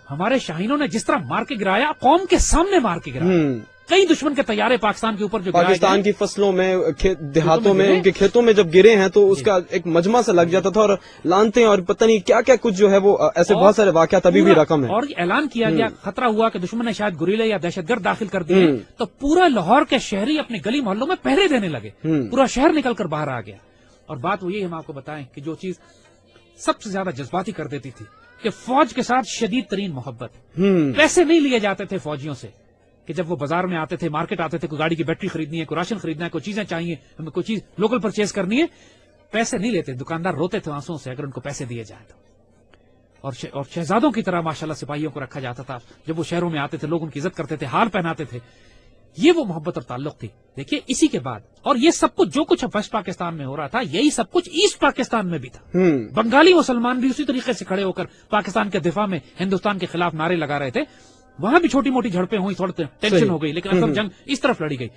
ہمارے شاہینوں نے جس طرح مار کے گرایا, قوم کے سامنے مار کے گرایا. کئی دشمن کے طیارے پاکستان کے اوپر جو پاکستان کی فصلوں میں, دیہاتوں میں, ان کے کھیتوں میں جب گرے ہیں تو اس کا ایک مجمع سے لگ جاتا تھا, اور لانتے اور پتہ نہیں کیا کیا کچھ جو ہے وہ ایسے بہت سارے واقعات ابھی بھی رقم ہے. اور اعلان کیا گیا, خطرہ ہوا کہ دشمن نے شاید گوریلے یا دہشت گرد داخل کر دیے, تو پورا لاہور کے شہری اپنے گلی محلوں میں پہرے دینے لگے, پورا شہر نکل کر باہر آ گیا. اور بات وہ یہ ہم آپ کو بتائیں کہ جو چیز سب سے زیادہ جذباتی کر دیتی تھی کہ فوج کے ساتھ شدید ترین محبت. پیسے نہیں لیے جاتے تھے فوجیوں سے, کہ جب وہ بازار میں آتے تھے, مارکیٹ آتے تھے, کوئی گاڑی کی بیٹری خریدنی ہے, کوئی راشن خریدنا ہے, کوئی چیزیں چاہیے, ہمیں کوئی چیز لوکل پرچیز کرنی ہے, پیسے نہیں لیتے. دکاندار روتے تھے آنسوں سے اگر ان کو پیسے دیے جائیں تو. اور شہزادوں کی طرح ماشاءاللہ سپاہیوں کو رکھا جاتا تھا. جب وہ شہروں میں آتے تھے لوگ ان کی عزت کرتے تھے, ہار پہناتے تھے. یہ وہ محبت اور تعلق تھی. دیکھیے اسی کے بعد, اور یہ سب کچھ جو کچھ ویسٹ پاکستان میں ہو رہا تھا, یہی سب کچھ ایسٹ پاکستان میں بھی تھا. بنگالی مسلمان بھی اسی طریقے سے کھڑے ہو کر پاکستان کے دفاع میں ہندوستان کے خلاف نعرے لگا رہے تھے. وہاں بھی چھوٹی موٹی جھڑپیں ہوئی, تھوڑا ٹینشن ہو گئی, لیکن اصل جنگ اس طرف لڑی گئی.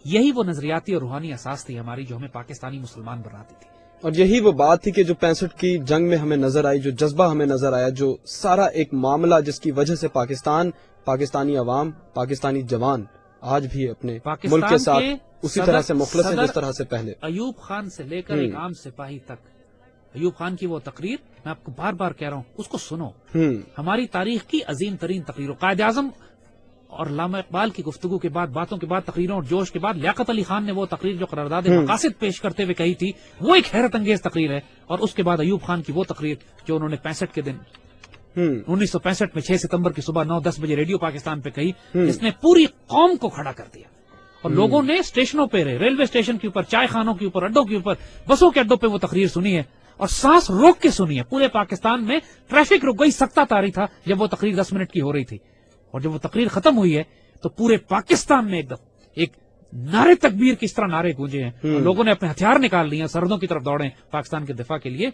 یہی وہ نظریاتی اور روحانی اساس تھی ہماری جو ہمیں پاکستانی مسلمان بناتی تھی. اور یہی وہ بات تھی کہ جو 65 کی جنگ میں ہمیں نظر آئی, جو جذبہ ہمیں نظر آیا, جو سارا ایک معاملہ جس کی وجہ سے پاکستان, پاکستانی عوام, پاکستانی جوان آج بھی اپنے ملک کے ساتھ اسی طرح سے مخلص ہیں جس طرح سے پہلے. ایوب خان سے لے کر ایک عام سپاہی تک, ایوب خان کی وہ تقریر میں آپ کو بار بار کہہ رہا ہوں, اس کو سنو. ہماری تاریخ کی عظیم ترین تقریر, قائد اعظم اور علامہ اقبال کی گفتگو کے بعد, باتوں کے بعد, تقریروں اور جوش کے بعد لیاقت علی خان نے وہ تقریر جو قرارداد مقاصد پیش کرتے ہوئے کہی تھی, وہ ایک حیرت انگیز تقریر ہے. اور اس کے بعد ایوب خان کی وہ تقریر جو انہوں نے 65 کے دن 1965 میں 6 ستمبر کی صبح 9-10 بجے ریڈیو پاکستان پہ کہی, جس نے پوری قوم کو کھڑا کر دیا. اور لوگوں نے اسٹیشنوں پہ, ریلوے اسٹیشن کے اوپر, چائے خانوں کے اوپر, اڈوں کے اوپر, بسوں کے اڈوں پہ وہ تقریر سنی ہے اور سانس روک کے سنی ہے. پورے پاکستان میں ٹریفک رک گئی, سکتہ طاری تھا جب وہ تقریر 10 منٹ کی ہو رہی تھی. اور جب وہ تقریر ختم ہوئی ہے تو پورے پاکستان میں ایک نعرے تکبیر کی اس طرح نعرے گونجے ہیں, اور لوگوں نے اپنے ہتھیار نکال لیے, سرحدوں کی طرف دوڑے پاکستان کے دفاع کے لیے.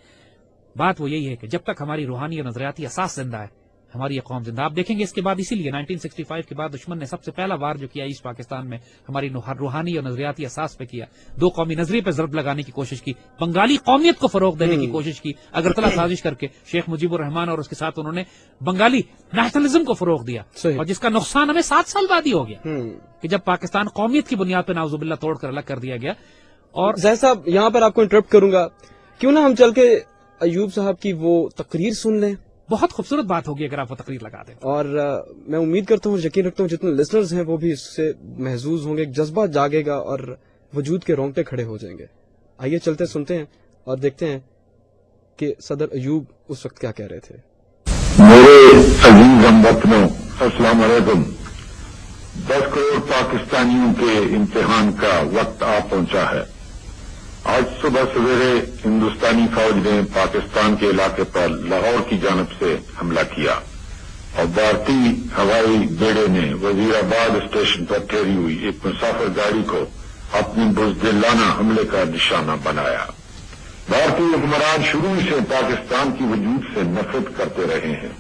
بات وہ یہی ہے کہ جب تک ہماری روحانی اور نظریاتی اساس زندہ ہے, ہماری یہ قوم زندہ. آپ دیکھیں گے اس کے بعد اسی لیے 1965 کے بعد دشمن نے سب سے پہلا وار جو کیا ایسٹ پاکستان میں ہماری روحانی اور نظریاتی اساس پہ کیا. 2 قومی نظریے پہ ضرب لگانے کی کوشش کی, بنگالی قومیت کو فروغ دینے کی کوشش کی, اگرتلہ سازش کر کے شیخ مجیب الرحمان اور اس کے ساتھ انہوں نے بنگالی نیشنلزم کو فروغ دیا. اور جس کا نقصان ہمیں 7 سال بعد ہی ہو گیا کہ جب پاکستان قومیت کی بنیاد پہ نعوذ باللہ توڑ کر الگ کر دیا گیا. اور زاہد صاحب یہاں پر آپ کو انٹرپٹ کروں گا, کیوں نہ ہم چل کے ایوب صاحب کی وہ تقریر سن لیں. بہت خوبصورت بات ہوگی اگر آپ وہ تقریر لگا دیں. اور میں امید کرتا ہوں, یقین رکھتا ہوں جتنے لسنرز ہیں وہ بھی اس سے محظوظ ہوں گے, ایک جذبہ جاگے گا اور وجود کے رونگٹے کھڑے ہو جائیں گے. آئیے چلتے سنتے ہیں اور دیکھتے ہیں کہ صدر ایوب اس وقت کیا کہہ رہے تھے. میرے عزیز ہم وطنوں, السلام علیکم. 10 کروڑ پاکستانیوں کے امتحان کا وقت آ پہنچا ہے. آج صبح سویرے ہندوستانی فوج نے پاکستان کے علاقے پر لاہور کی جانب سے حملہ کیا اور بھارتی ہوائی بیڑے نے وزیر آباد اسٹیشن پر ٹھہری ہوئی ایک مسافر گاڑی کو اپنی بزدلانہ حملے کا نشانہ بنایا. بھارتی حکمران شروع سے پاکستان کی وجود سے نفرت کرتے رہے ہیں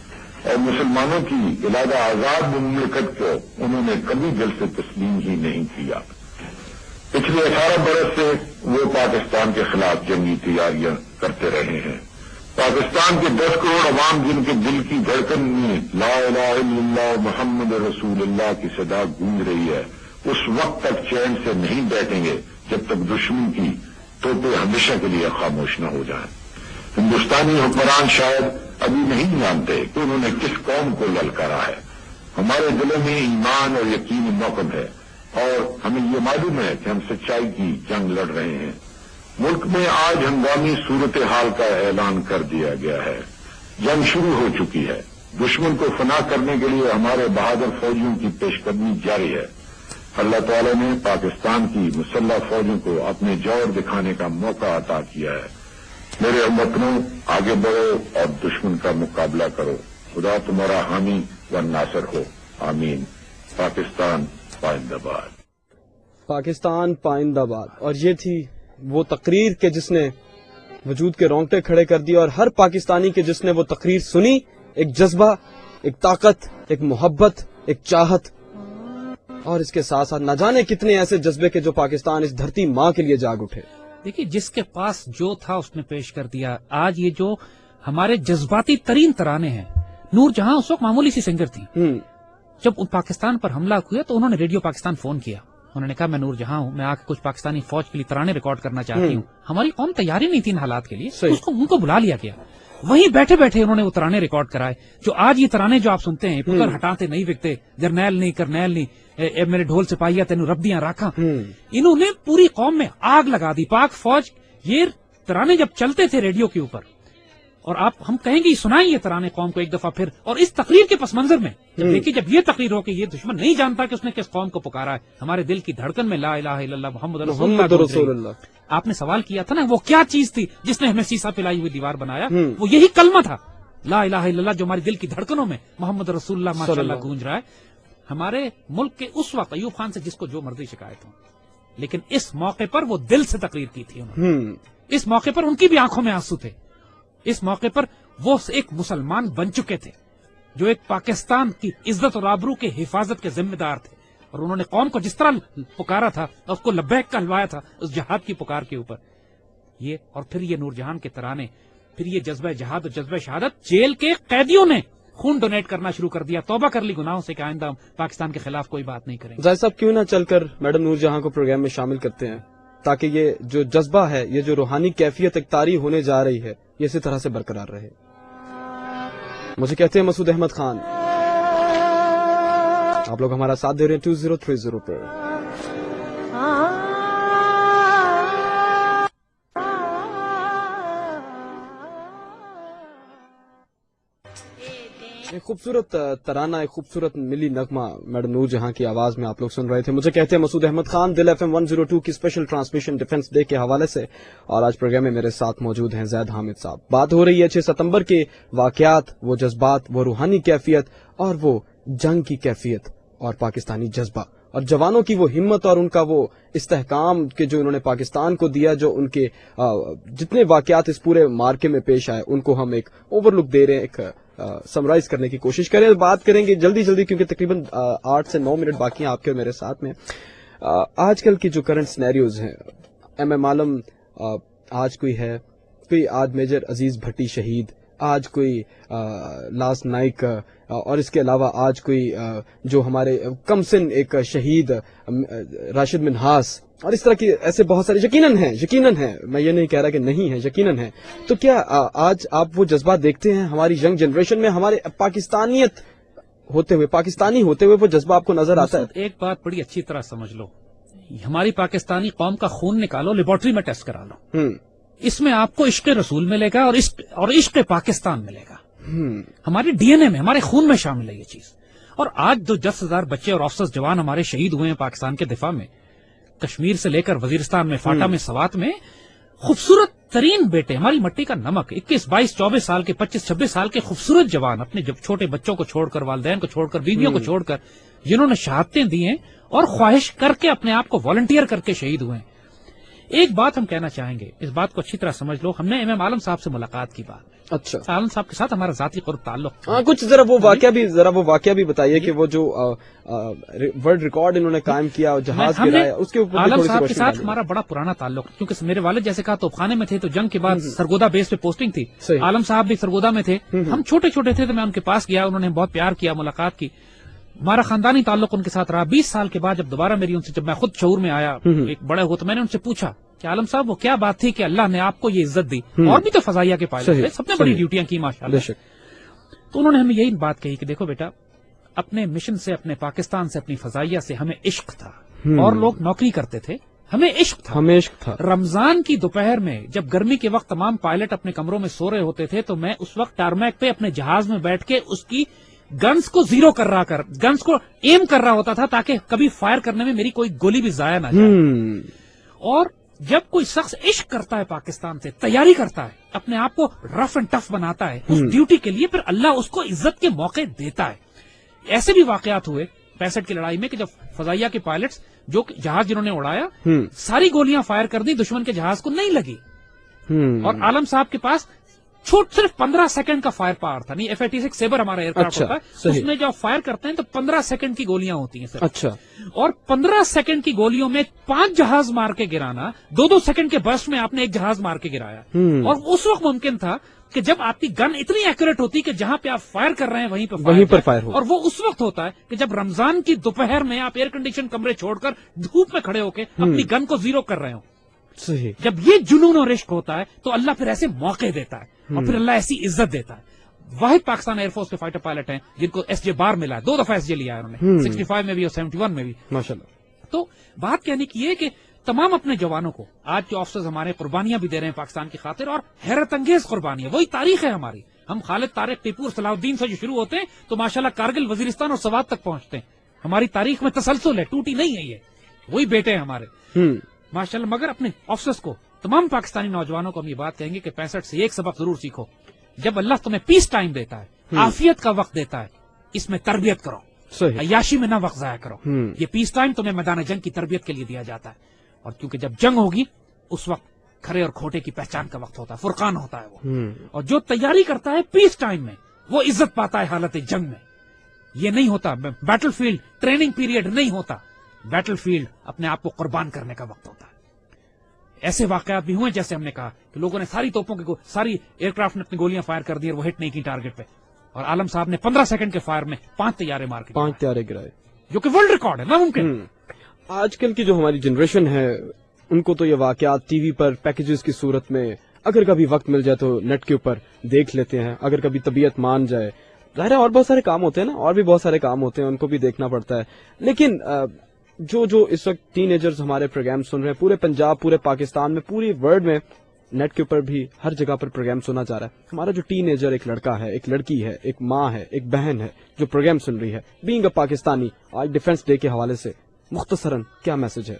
اور مسلمانوں کی علیحدہ آزاد مملکت کو انہوں نے کبھی دل سے تسلیم ہی نہیں کیا. پچھلے 18 برس سے وہ پاکستان کے خلاف جنگی تیاریاں کرتے رہے ہیں. پاکستان کے 10 کروڑ عوام جن کے دل کی دھڑکن میں لا الہ الا اللہ محمد رسول اللہ کی صدا گونج رہی ہے, اس وقت تک چین سے نہیں بیٹھیں گے جب تک دشمن کی توپیں ہمیشہ کے لیے خاموش نہ ہو جائیں. ہندوستانی حکمران شاید ابھی نہیں جانتے کہ انہوں نے کس قوم کو للکارا ہے. ہمارے دلوں میں ایمان اور یقین موقف ہے اور ہمیں یہ معلوم ہے کہ ہم سچائی کی جنگ لڑ رہے ہیں. ملک میں آج ہنگامی صورتحال کا اعلان کر دیا گیا ہے. جنگ شروع ہو چکی ہے. دشمن کو فنا کرنے کے لیے ہمارے بہادر فوجیوں کی پیش قدمی جاری ہے. اللہ تعالی نے پاکستان کی مسلح فوجوں کو اپنے جوہر دکھانے کا موقع عطا کیا ہے. میرے ہم وطنوں, آگے بڑھو اور دشمن کا مقابلہ کرو. خدا تمہارا حامی و ناصر ہو. آمین. پاکستان پائندہ باد. پاکستان پائندہ باد. اور یہ تھی وہ تقریر کہ جس نے وجود کے رونگٹے کھڑے کر دیے, اور ہر پاکستانی کے جس نے وہ تقریر سنی, ایک جذبہ, ایک طاقت, ایک محبت, ایک چاہت, اور اس کے ساتھ ساتھ نہ جانے کتنے ایسے جذبے کے جو پاکستان اس دھرتی ماں کے لیے جاگ اٹھے. دیکھیے جس کے پاس جو تھا اس نے پیش کر دیا. آج یہ جو ہمارے جذباتی ترین ترانے ہیں, نور جہاں اس وقت معمولی سی سنگر تھی. جب پاکستان پر حملہ ہوا تو انہوں نے ریڈیو پاکستان فون کیا. انہوں نے کہا میں نور جہاں ہوں, میں آ کے کچھ پاکستانی فوج کے لیے ترانے ریکارڈ کرنا چاہتی ہوں. ہماری قوم تیاری نہیں تھی ان حالات کے لیے, ان کو بلا لیا گیا. وہیں بیٹھے بیٹھے انہوں نے وہ ترانے ریکارڈ کرائے. جو آج یہ ترانے جو آپ سنتے ہیں, پکر ہٹاتے نہیں وکتے, جرنیل نہیں کرنیل نہیں, اے میرے ڈھول سپاہیا تینوں رب دیاں راکھاں, انہوں نے پوری قوم میں آگ لگا دی. پاک فوج یہ ترانے جب چلتے تھے ریڈیو کے اوپر, اور آپ ہم کہیں گے سنائیں یہ ترانے قوم کو ایک دفعہ پھر. اور اس تقریر کے پس منظر میں دیکھیے, جب یہ تقریر ہو کہ یہ دشمن نہیں جانتا کہ اس نے کس قوم کو پکارا ہے, ہمارے دل کی دھڑکن میں لا الہ الا اللہ محمد رسول اللہ. آپ نے سوال کیا تھا نا وہ کیا چیز تھی جس نے ہمیں سیسا پلائی ہوئی دیوار بنایا, وہ یہی کلمہ تھا. لا الہ الا اللہ جو ہماری دل کی دھڑکنوں میں محمد رسول اللہ ماشاءاللہ گونج رہا ہے. ہمارے ملک کے اس وقت ایوب خان سے جس کو جو مرضی شکایت ہو، لیکن اس موقع پر وہ دل سے تقریر کی تھی انہوں نے. اس موقع پر ان کی بھی آنکھوں میں آنسو تھے. اس موقع پر وہ ایک مسلمان بن چکے تھے جو ایک پاکستان کی عزت اور آبرو کے حفاظت کے ذمہ دار تھے، اور انہوں نے قوم کو جس طرح پکارا تھا اور اس کو لبیک کہلوایا تھا اس جہاد کی پکار کے اوپر، یہ اور پھر یہ نور جہان کے ترانے، پھر یہ جذبہ جہاد اور جذبہ شہادت. جیل کے قیدیوں نے خون ڈونیٹ کرنا شروع کر دیا، توبہ کر لی گناہوں سے کہ آئندہ ہم پاکستان کے خلاف کوئی بات نہیں کریں گے. ظاہر صاحب کیوں نہ چل کر میڈم نور جہاں کو پروگرام میں شامل کرتے ہیں تاکہ یہ جو جذبہ ہے، یہ جو روحانی کیفیت ایک طاری ہونے جا رہی ہے، یہ اسی طرح سے برقرار رہے. مجھے کہتے ہیں مسعود احمد خان. آپ لوگ ہمارا ساتھ دے رہے ہیں 2030 پر. ایک خوبصورت ترانہ، ایک خوبصورت ملی نغمہ میڈم نور جہاں کی آواز میں آپ لوگ سن رہے تھے. مجھے کہتے ہیں مسعود احمد خان، دل FM 102 کی اسپیشل ٹرانسمیشن ڈیفنس ڈے کے حوالے سے، اور آج پروگرام میں میرے ساتھ موجود ہیں زید حامد صاحب. بات ہو رہی ہے 6 ستمبر کے واقعات، وہ جذبات، وہ روحانی کیفیت اور وہ جنگ کی کیفیت اور پاکستانی جذبہ اور جوانوں کی وہ ہمت اور ان کا وہ استحکام کہ جو انہوں نے پاکستان کو دیا، جو ان کے جتنے واقعات اس پورے مارکے میں پیش آئے ان کو ہم ایک اوور لک دے رہے ہیں، ایک سمرائز کرنے کی کوشش کریں. بات کریں گے جلدی جلدی کیونکہ تقریباً 8 سے 9 منٹ باقی ہیں آپ کے اور میرے ساتھ میں. آج کل کی جو کرنٹ سینیریوز ہیں، ایم عالم آج کوئی آج میجر عزیز بھٹی شہید، آج کوئی لاس نائک، اور اس کے علاوہ آج کوئی جو ہمارے کم سن ایک شہید راشد منہاس، اور اس طرح کی ایسے بہت سارے یقیناً ہیں، میں یہ نہیں کہہ رہا کہ نہیں ہے، یقیناً ہیں. تو کیا آج آپ وہ جذبات دیکھتے ہیں ہماری ینگ جنریشن میں، ہمارے پاکستانی ہوتے ہوئے وہ جذبہ آپ کو نظر آتا ہے؟ ایک بات بڑی اچھی طرح سمجھ لو، ہماری پاکستانی قوم کا خون نکالو، لیبارٹری میں ٹیسٹ کرا لو، اس میں آپ کو عشق رسول ملے گا اور عشق پاکستان ملے گا. ہمارے ڈی این اے میں، ہمارے خون میں شامل ہے یہ چیز. اور آج جو 10,000 بچے اور آفسرز جوان ہمارے شہید ہوئے ہیں پاکستان کے دفاع میں، کشمیر سے لے کر وزیرستان میں، فاٹا میں، سوات میں، خوبصورت ترین بیٹے، ہماری مٹی کا نمک، 21، 22، 24 سال کے، 25، 26 سال کے خوبصورت جوان اپنے جب چھوٹے بچوں کو چھوڑ کر، والدین کو چھوڑ کر، بیویوں کو چھوڑ کر، جنہوں نے شہادتیں دی ہیں اور خواہش کر کے اپنے آپ کو والنٹیئر کر کے شہید ہوئے ہیں. ایک بات ہم کہنا چاہیں گے، اس بات کو اچھی طرح سمجھ لو. ہم نے ایم عالم صاحب سے ملاقات کی بات، اچھا، عالم صاحب کے ساتھ ہمارا ذاتی قرب تعلق. کچھ ذرا وہ واقعہ بھی بتائیے کہ وہ جو ورلڈ ریکارڈ انہوں نے قائم کیا، جہاز گرایا، اس کے اوپر عالم صاحب کے ساتھ ہمارا بڑا پرانا تعلق، کیونکہ میرے والد جیسے کہا توپ خانے میں تھے، تو جنگ کے بعد سرگودا بیس پہ پوسٹنگ تھی. عالم صاحب بھی سرگودا میں تھے، ہم چھوٹے چھوٹے تھے تو میں ان کے پاس گیا، انہوں نے بہت پیار کیا، ملاقات کی، ہمارا خاندانی تعلق ان کے ساتھ رہا. 20 سال کے بعد جب دوبارہ میری ان سے، جب میں خود شعور میں آیا، ایک بڑے ہو، تو میں نے ان سے پوچھا کہ عالم صاحب وہ کیا بات تھی کہ اللہ نے آپ کو یہ عزت دی، اور بھی تو فضائیہ کے پائلٹ تھے، سب نے بڑی ڈیوٹیاں کی ماشاءاللہ. تو انہوں نے ہمیں یہی بات کہی کہ دیکھو بیٹا، اپنے مشن سے، اپنے پاکستان سے، اپنی فضائیہ سے ہمیں عشق تھا، اور لوگ نوکری کرتے تھے، ہمیں عشق تھا. رمضان کی دوپہر میں جب گرمی کے وقت تمام پائلٹ اپنے کمروں میں سو رہے ہوتے تھے، تو میں اس وقت ٹارمیک پہ اپنے جہاز میں بیٹھ کے اس کی گنز کو زیرو گنز کو ایم کر رہا ہوتا تھا تاکہ کبھی فائر کرنے میں میری کوئی گولی بھی ضائع نہ جائے. اور جب کوئی شخص عشق کرتا ہے پاکستان سے، تیاری کرتا ہے، اپنے آپ کو رف اینڈ ٹف بناتا ہے اس ڈیوٹی کے لیے، پھر اللہ اس کو عزت کے موقع دیتا ہے. ایسے بھی واقعات ہوئے 65 کی لڑائی میں کہ جب فضائیہ کے پائلٹس جو جہاز جنہوں نے اڑایا، ساری گولیاں فائر کر دی، دشمن کے جہاز کو نہیں لگی، اور عالم صاحب کے پاس صرف 15 سیکنڈ کا فائر پاور تھا. نہیں F-86 سیبر ہمارا ایئر کرافٹ ہوتا ہے، اس میں جب فائر کرتے ہیں تو 15 سیکنڈ کی گولیاں ہوتی ہیں سر. اچھا. اور 15 سیکنڈ کی گولیوں میں 5 جہاز مار کے گرانا، 2 سیکنڈ کے برسٹ میں آپ نے ایک جہاز مار کے گرایا. اور اس وقت ممکن تھا کہ جب آپ کی گن اتنی ایکوریٹ ہوتی کہ جہاں پہ آپ فائر کر رہے ہیں وہیں پر فائر ہو. اور وہ اس وقت ہوتا ہے کہ جب رمضان کی دوپہر میں آپ ایئر کنڈیشن کمرے چھوڑ کر دھوپ میں کھڑے ہو کے اپنی گن کو زیرو کر رہے ہو. صحیح. جب یہ جنون اور عشق ہوتا ہے تو اللہ پھر ایسے موقع دیتا ہے، اور پھر اللہ ایسی عزت دیتا ہے. واحد پاکستان ایئر فورس کے فائٹر پائلٹ ہیں جن کو SJ بار ملا ہے، 2 دفعہ SJ لیا ہے انہوں نے، 65 میں بھی اور 71 میں بھی ماشاءاللہ. تو بات کہنے کی یہ کہ تمام اپنے جوانوں کو، آج جو آفسرز ہمارے قربانیاں بھی دے رہے ہیں پاکستان کی خاطر، اور حیرت انگیز قربانیاں، وہی تاریخ ہے ہماری. ہم خالد، طارق، ٹیپو اور صلاح الدین سے جو شروع ہوتے ہیں تو ماشاءاللہ کارگل، وزیرستان اور سوات تک پہنچتے ہیں. ہماری تاریخ میں تسلسل ہے، ٹوٹی نہیں ہے. یہ وہی بیٹے ہیں ہمارے ماشاءاللہ. مگر اپنے آفسرز کو، تمام پاکستانی نوجوانوں کو ہم یہ بات کہیں گے کہ 65 سے ایک سبق ضرور سیکھو جب اللہ تمہیں پیس ٹائم دیتا ہے، عافیت کا وقت دیتا ہے، اس میں تربیت کرو، صحیح. عیاشی میں نہ وقت ضائع کرو. یہ پیس ٹائم تمہیں میدان جنگ کی تربیت کے لیے دیا جاتا ہے، اور کیونکہ جب جنگ ہوگی اس وقت کھرے اور کھوٹے کی پہچان کا وقت ہوتا ہے، فرقان ہوتا ہے وہ. اور جو تیاری کرتا ہے پیس ٹائم میں وہ عزت پاتا ہے حالت جنگ میں. یہ نہیں ہوتا بیٹل فیلڈ ٹریننگ پیریڈ نہیں ہوتا، بیٹل فیلڈ اپنے آپ کو قربان کرنے کا وقت ہوتا ہے. ایسے واقعات بھی ہوئے جیسے ہم نے کہا کہ لوگوں نے ساری توپوں کی ساری ایئر کرافٹ نے اپنی گولیاں فائر کر دی اور وہ ہٹ نہیں کی ٹارگٹ پہ، اور عالم صاحب نے 15 سیکنڈ کے فائر میں 5 طیارے مار کے 5 طیارے گرائے، جو کہ ورلڈ ریکارڈ ہے، ناممکن. آج کل کی جو ہماری جنریشن ہے ان کو تو یہ واقعات ٹی وی پر پیکیجز کی صورت میں اگر کبھی وقت مل جائے تو نیٹ کے اوپر دیکھ لیتے ہیں، اگر کبھی طبیعت مان جائے. ظاہر ہے اور بہت سارے کام ہوتے ہیں نا، اور بھی بہت سارے کام ہوتے ہیں، ان کو بھی دیکھنا پڑتا ہے. لیکن جو اس وقت ٹین ایجرز ہمارے پروگرام سن رہے ہیں پورے پنجاب، پورے پاکستان میں، پوری ورلڈ میں، نیٹ کے اوپر بھی ہر جگہ پر پروگرام سنا جا رہا ہے. ہمارا جو ٹین ایجر ایک لڑکا ہے، ایک لڑکی ہے، ایک ماں ہے، ایک بہن ہے جو پروگرام سن رہی ہے، بینگ اے پاکستانی، آج ڈیفنس ڈے کے حوالے سے مختصراً کیا میسج ہے؟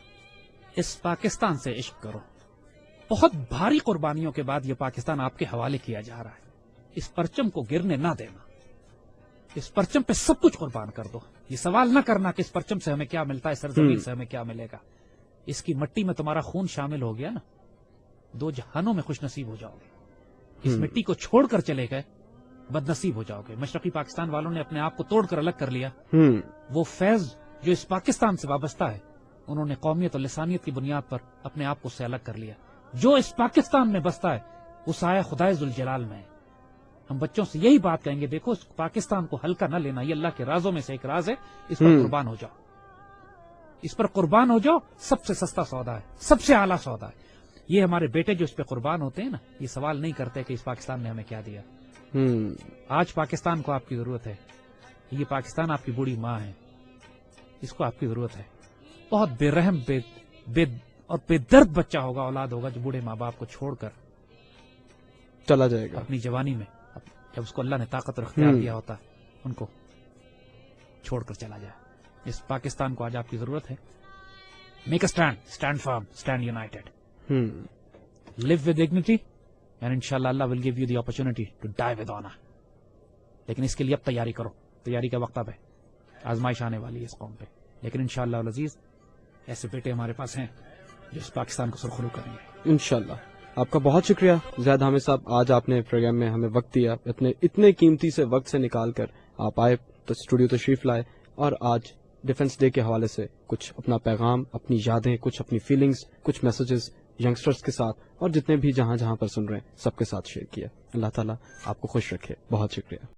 اس پاکستان سے عشق کرو. بہت بھاری قربانیوں کے بعد یہ پاکستان آپ کے حوالے کیا جا رہا ہے. اس پرچم کو گرنے نہ دینا، اس پرچم پہ سب کچھ قربان کر دو. یہ سوال نہ کرنا کہ اس پرچم سے ہمیں کیا ملتا ہے، سرزمین سے ہمیں کیا ملے گا. اس کی مٹی میں تمہارا خون شامل ہو گیا نا، 2 جہانوں میں خوش نصیب ہو جاؤ گے. اس مٹی کو چھوڑ کر چلے گئے بد نصیب ہو جاؤ گے. مشرقی پاکستان والوں نے اپنے آپ کو توڑ کر الگ کر لیا. وہ فیض جو اس پاکستان سے وابستہ ہے انہوں نے قومیت اور لسانیت کی بنیاد پر اپنے آپ کو اس سے الگ کر لیا. جو اس پاکستان میں بستا ہے وہ سایہ خدائے ذوالجلال میں ہے. ہم بچوں سے یہی بات کہیں گے، دیکھو اس پاکستان کو ہلکا نہ لینا، یہ اللہ کے رازوں میں سے ایک راز ہے، اس پر قربان ہو جاؤ، اس پر قربان ہو جاؤ. سب سے سستا سودا ہے، سب سے اعلیٰ سودا ہے. یہ ہمارے بیٹے جو اس پہ قربان ہوتے ہیں نا، یہ سوال نہیں کرتے کہ اس پاکستان نے ہمیں کیا دیا. آج پاکستان کو آپ کی ضرورت ہے. یہ پاکستان آپ کی بوڑھی ماں ہے، اس کو آپ کی ضرورت ہے. بہت بے رحم اور بے درد بچہ ہوگا، اولاد ہوگا جو بوڑھے ماں باپ کو چھوڑ کر چلا جائے گا اپنی جوانی میں، جب اس کو اللہ نے طاقت اور اختیار دیا ہوتا ہے، ان کو چھوڑ کر چلا جائے. اس پاکستان کو آج آپ کی ضرورت ہے. Make a stand firm, stand united, live with dignity, and انشاءاللہ Allah will give you the opportunity to die with honour. لیکن اس کے لیے اب تیاری کرو، تیاری کا وقت اب ہے. آزمائش آنے والی ہے اس قوم پہ، لیکن انشاءاللہ العزیز ایسے بیٹے ہمارے پاس ہیں جو اس پاکستان کو سرخرو کریں گے انشاءاللہ. آپ کا بہت شکریہ زید حامد صاحب، آج آپ نے پروگرام میں ہمیں وقت دیا، اتنے قیمتی سے وقت سے نکال کر آپ آئے تو اسٹوڈیو تشریف لائے، اور آج ڈیفنس ڈے کے حوالے سے کچھ اپنا پیغام، اپنی یادیں، کچھ اپنی فیلنگز، کچھ میسیجز ینگسٹرز کے ساتھ اور جتنے بھی جہاں جہاں پر سن رہے ہیں سب کے ساتھ شیئر کیا. اللہ تعالیٰ آپ کو خوش رکھے. بہت شکریہ.